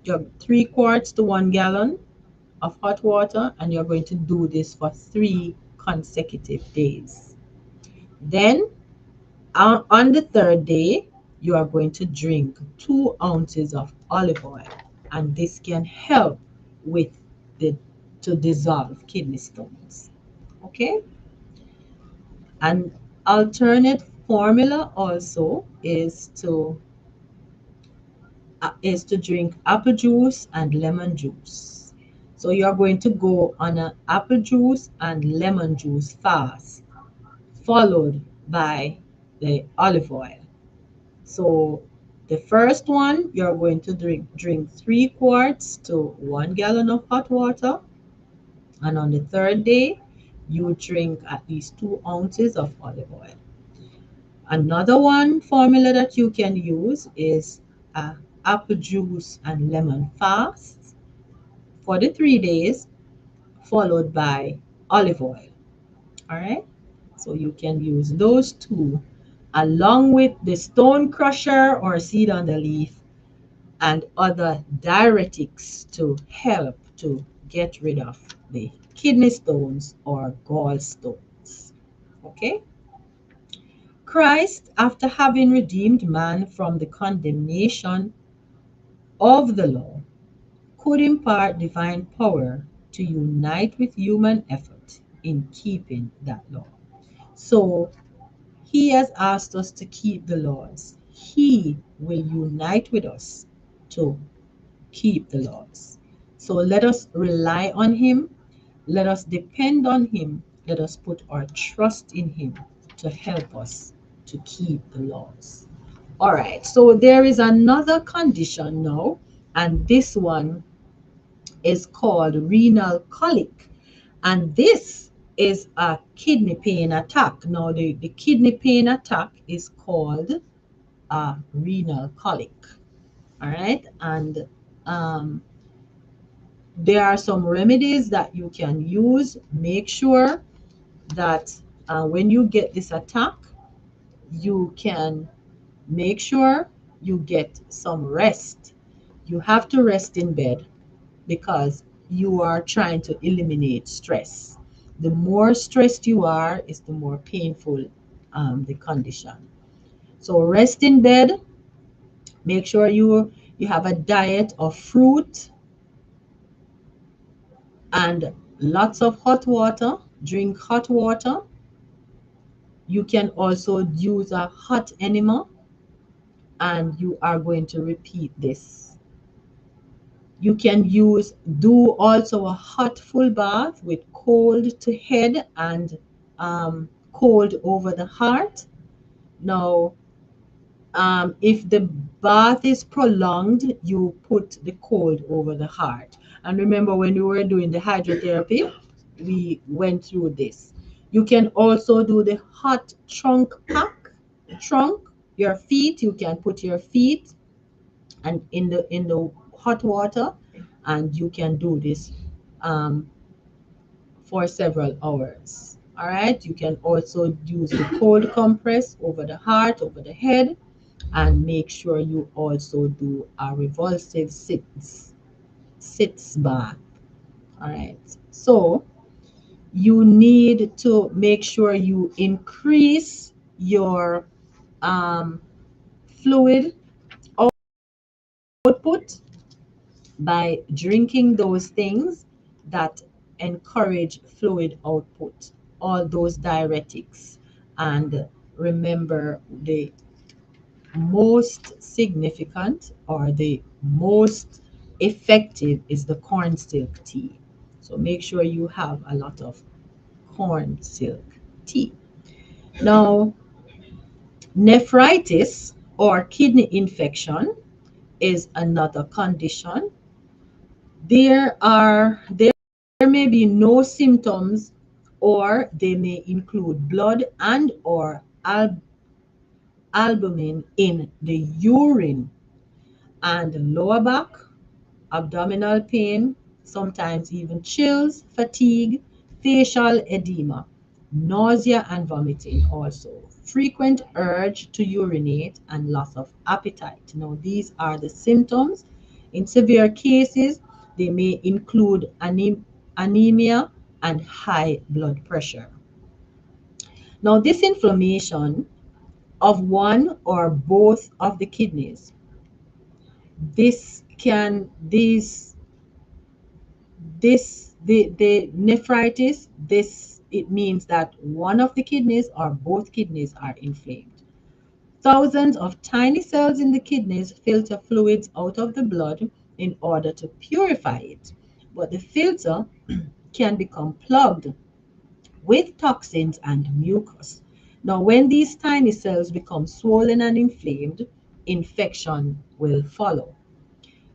you have 3 quarts to 1 gallon of hot water, and you're going to do this for 3 consecutive days. Then on the third day, you are going to drink 2 ounces of olive oil, and this can help with the to dissolve kidney stones. Okay? An alternate formula also is to drink apple juice and lemon juice. So you're going to go on an apple juice and lemon juice fast, followed by the olive oil. So the first one, you're going to drink 3 quarts to 1 gallon of hot water. And on the third day, you drink at least 2 ounces of olive oil. Another one formula that you can use is apple juice and lemon fast for the 3 days, followed by olive oil. All right. So you can use those two along with the stone crusher or seed on the leaf and other diuretics to help to get rid of the kidney stones or gallstones. Okay? Christ, after having redeemed man from the condemnation of the law, could impart divine power to unite with human effort in keeping that law. So he has asked us to keep the laws. He will unite with us to keep the laws. So let us rely on him. Let us depend on him. Let us put our trust in him to help us to keep the laws. All right, so there is another condition now, and this one is called renal colic. And this is a kidney pain attack. Now, the kidney pain attack is called a renal colic. All right, and um, there are some remedies that you can use. Make sure that when you get this attack, you can make sure you get some rest. You have to rest in bed because you are trying to eliminate stress. The more stressed you are, is the more painful the condition. So rest in bed. Make sure you have a diet of fruit and lots of hot water. Drink hot water. You can also use a hot enema, and you are going to repeat this. You can do also a hot full bath with cold to head and cold over the heart. Now, if the bath is prolonged, you put the cold over the heart. And remember, when we were doing the hydrotherapy, we went through this. You can also do the hot trunk pack. Trunk, your feet, you can put your feet and in the hot water, and you can do this um, for several hours. All right, you can also use the cold compress over the heart, over the head, and make sure you also do a revulsive sits bath. All right, so you need to make sure you increase your um, fluid output by drinking those things that encourage fluid output, all those diuretics. And remember, the most significant or the most effective is the corn silk tea. So make sure you have a lot of corn silk tea. Now, nephritis or kidney infection is another condition. There may be no symptoms, or they may include blood and or albumin in the urine, and lower back, abdominal pain, sometimes even chills, fatigue, facial edema, nausea and vomiting also, frequent urge to urinate, and loss of appetite. Now, these are the symptoms. In severe cases, they may include anemia and high blood pressure. Now, this inflammation of one or both of the kidneys, these the nephritis, this it means that one of the kidneys or both kidneys are inflamed. Thousands of tiny cells in the kidneys filter fluids out of the blood in order to purify it, but the filter can become plugged with toxins and mucus. Now, when these tiny cells become swollen and inflamed, infection will follow.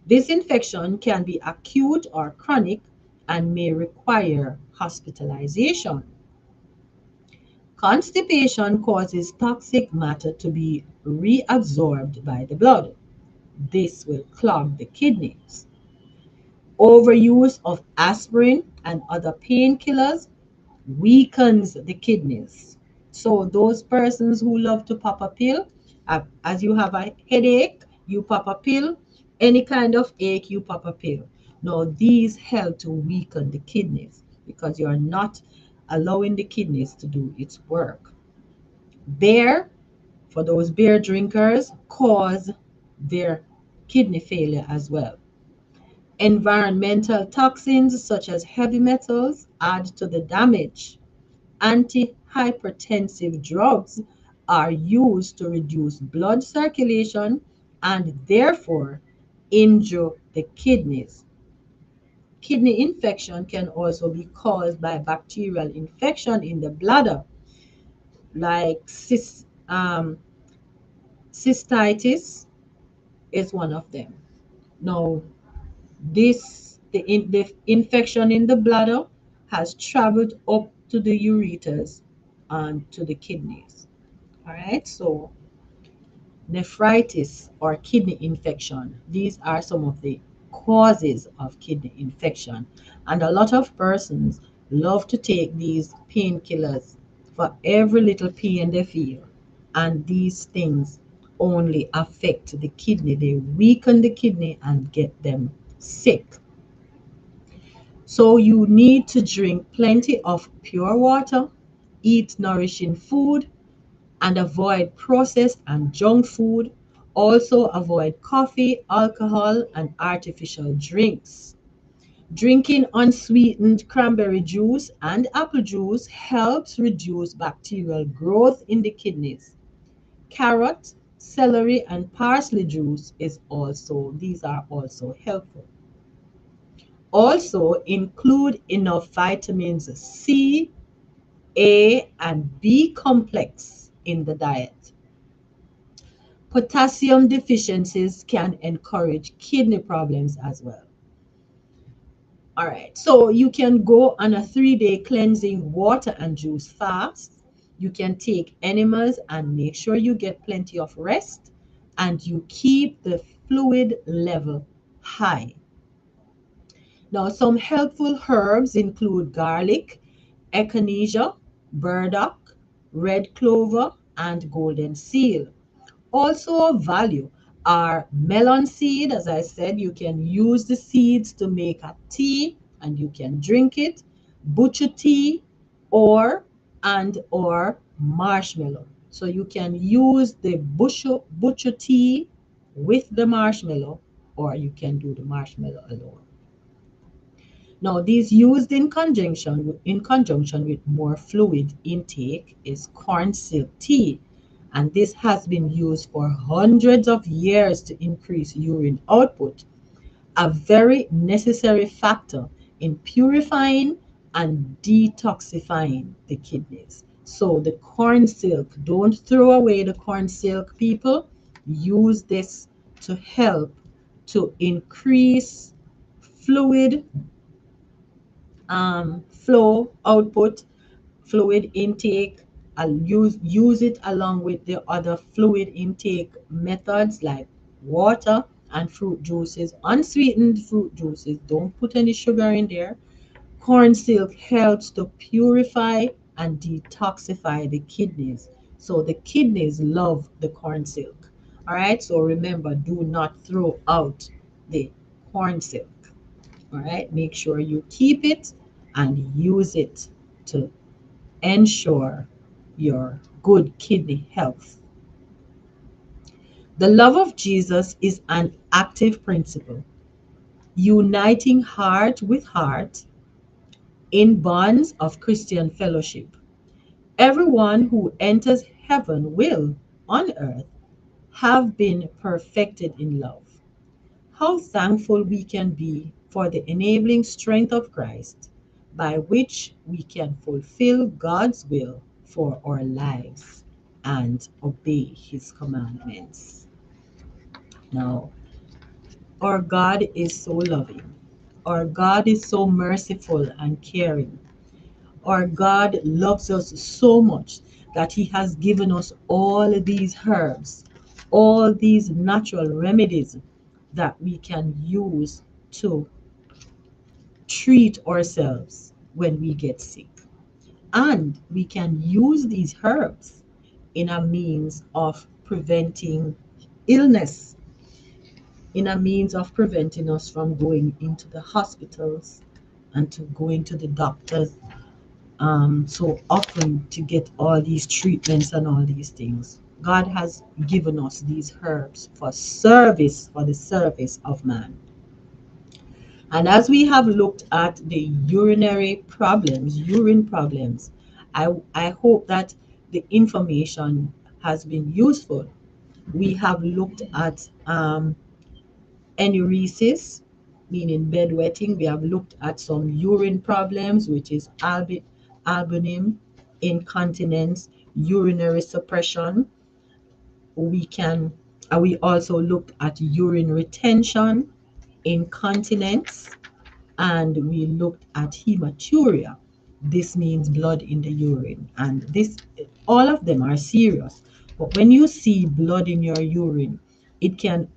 This infection can be acute or chronic and may require hospitalization. Constipation causes toxic matter to be reabsorbed by the blood. This will clog the kidneys. Overuse of aspirin and other painkillers weakens the kidneys. So those persons who love to pop a pill, as you have a headache, you pop a pill. Any kind of ache, you pop a pill. Now these help to weaken the kidneys because you are not allowing the kidneys to do its work. Beer, for those beer drinkers, cause their kidney failure as well. Environmental toxins such as heavy metals add to the damage. Antihypertensive drugs are used to reduce blood circulation and therefore injure the kidneys. Kidney infection can also be caused by bacterial infection in the bladder, like cystitis is one of them. Now, the infection in the bladder has traveled up to the ureters and to the kidneys. All right, so nephritis or kidney infection, these are some of the causes of kidney infection. And a lot of persons love to take these painkillers for every little pain they feel. And these things only affect the kidney, they weaken the kidney and get them sick. So you need to drink plenty of pure water, eat nourishing food, and avoid processed and junk food. Also avoid coffee, alcohol, and artificial drinks. Drinking unsweetened cranberry juice and apple juice helps reduce bacterial growth in the kidneys. Carrot, celery, and parsley juice these are also helpful. Also include enough vitamins C, A, and B complex in the diet. Potassium deficiencies can encourage kidney problems as well. All right, so you can go on a 3-day cleansing water and juice fast. You can take enemas and make sure you get plenty of rest and you keep the fluid level high. Now, some helpful herbs include garlic echinacea, burdock, red clover, and golden seal. Also of value are melon seed. As I said, you can use the seeds to make a tea and you can drink it, butcher tea, or marshmallow. So you can use the butcher tea with the marshmallow, or you can do the marshmallow alone. Now, these used in conjunction with more fluid intake is corn silk tea, and this has been used for hundreds of years to increase urine output, a very necessary factor in purifying and detoxifying the kidneys. So the corn silk, don't throw away the corn silk, people. Use this to help to increase fluid flow output, fluid intake. I'll use it along with the other fluid intake methods like water and fruit juices, unsweetened fruit juices. Don't put any sugar in there. Corn silk helps to purify and detoxify the kidneys. So the kidneys love the corn silk. All right. So remember, do not throw out the corn silk. All right, make sure you keep it and use it to ensure your good kidney health. The love of Jesus is an active principle, uniting heart with heart in bonds of Christian fellowship. Everyone who enters heaven will, on earth, have been perfected in love. How thankful we can be for the enabling strength of Christ, by which we can fulfill God's will for our lives and obey His commandments. Now, our God is so loving. Our God is so merciful and caring. Our God loves us so much that He has given us all these herbs, all these natural remedies that we can use to treat ourselves when we get sick. And we can use these herbs in a means of preventing illness, in a means of preventing us from going into the hospitals and to going to the doctors so often to get all these treatments and all these things. God has given us these herbs for service, for the service of man. And as we have looked at the urinary problems, urine problems, I hope that the information has been useful. We have looked at enuresis, meaning bedwetting. We have looked at some urine problems, which is albumin, incontinence, urinary suppression. We can, we also looked at urine retention, incontinence, and we looked at hematuria. This means blood in the urine, and this all of them are serious. But when you see blood in your urine, it can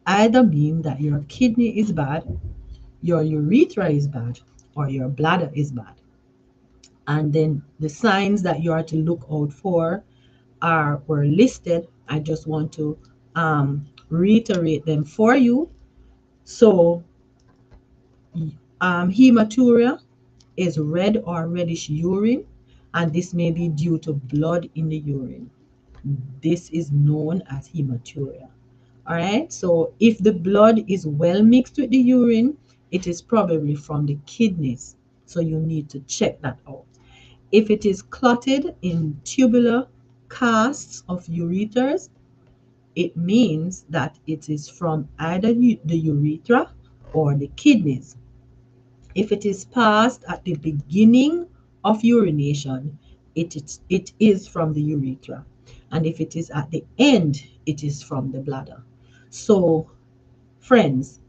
either mean that your kidney is bad, your urethra is bad, or your bladder is bad. And then the signs that you are to look out for are were listed. I just want to reiterate them for you. So hematuria is red or reddish urine, and this may be due to blood in the urine. This is known as hematuria. All right, so if the blood is well mixed with the urine, it is probably from the kidneys. So you need to check that out. If it is clotted in tubular casts of ureters, it means that it is from either the urethra or the kidneys. If it is passed at the beginning of urination, it is from the urethra. And if it is at the end, it is from the bladder. So, friends,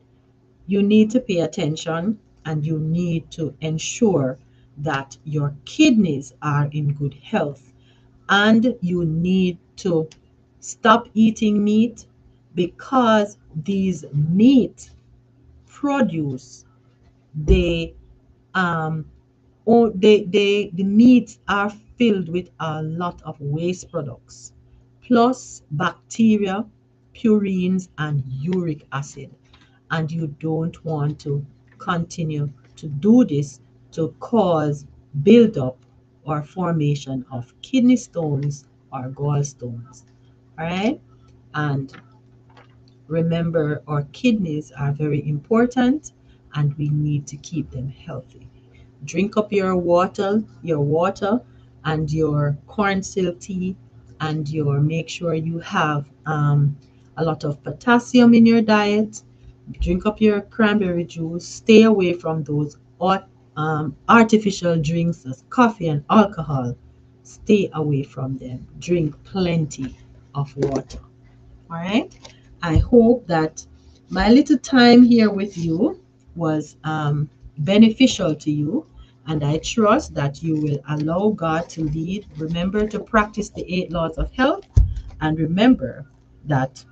you need to pay attention and you need to ensure that your kidneys are in good health. And you need to stop eating meat because these meat produce the um, the meats are filled with a lot of waste products, plus bacteria, purines, and uric acid. And you don't want to continue to do this to cause buildup or formation of kidney stones or gallstones. All right? And remember, our kidneys are very important and we need to keep them healthy. Drink up your water and your corn silk tea, and your make sure you have a lot of potassium in your diet. Drink up your cranberry juice. Stay away from those artificial drinks as coffee and alcohol. Stay away from them. Drink plenty of water. All right. I hope that my little time here with you was beneficial to you, and I trust that you will allow God to lead. Remember to practice the 8 laws of health, and remember that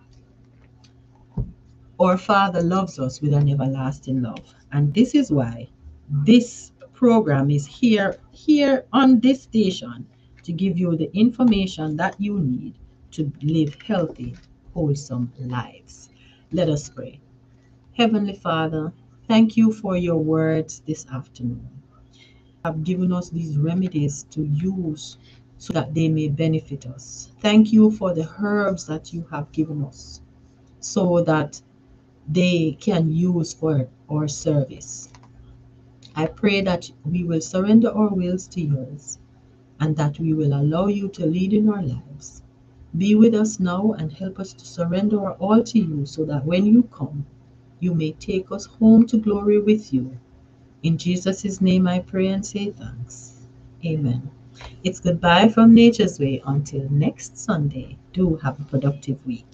our Father loves us with an everlasting love. And this is why this program is here on this station to give you the information that you need to live healthy, wholesome lives. Let us pray. Heavenly Father, thank you for your words this afternoon. You have given us these remedies to use so that they may benefit us. Thank you for the herbs that you have given us so that they can use for our service. I pray that we will surrender our wills to yours and that we will allow you to lead in our lives. Be with us now and help us to surrender our all to you so that when you come, you may take us home to glory with you. In Jesus' name I pray and say thanks. Amen. It's goodbye from Nature's Way until next Sunday. Do have a productive week.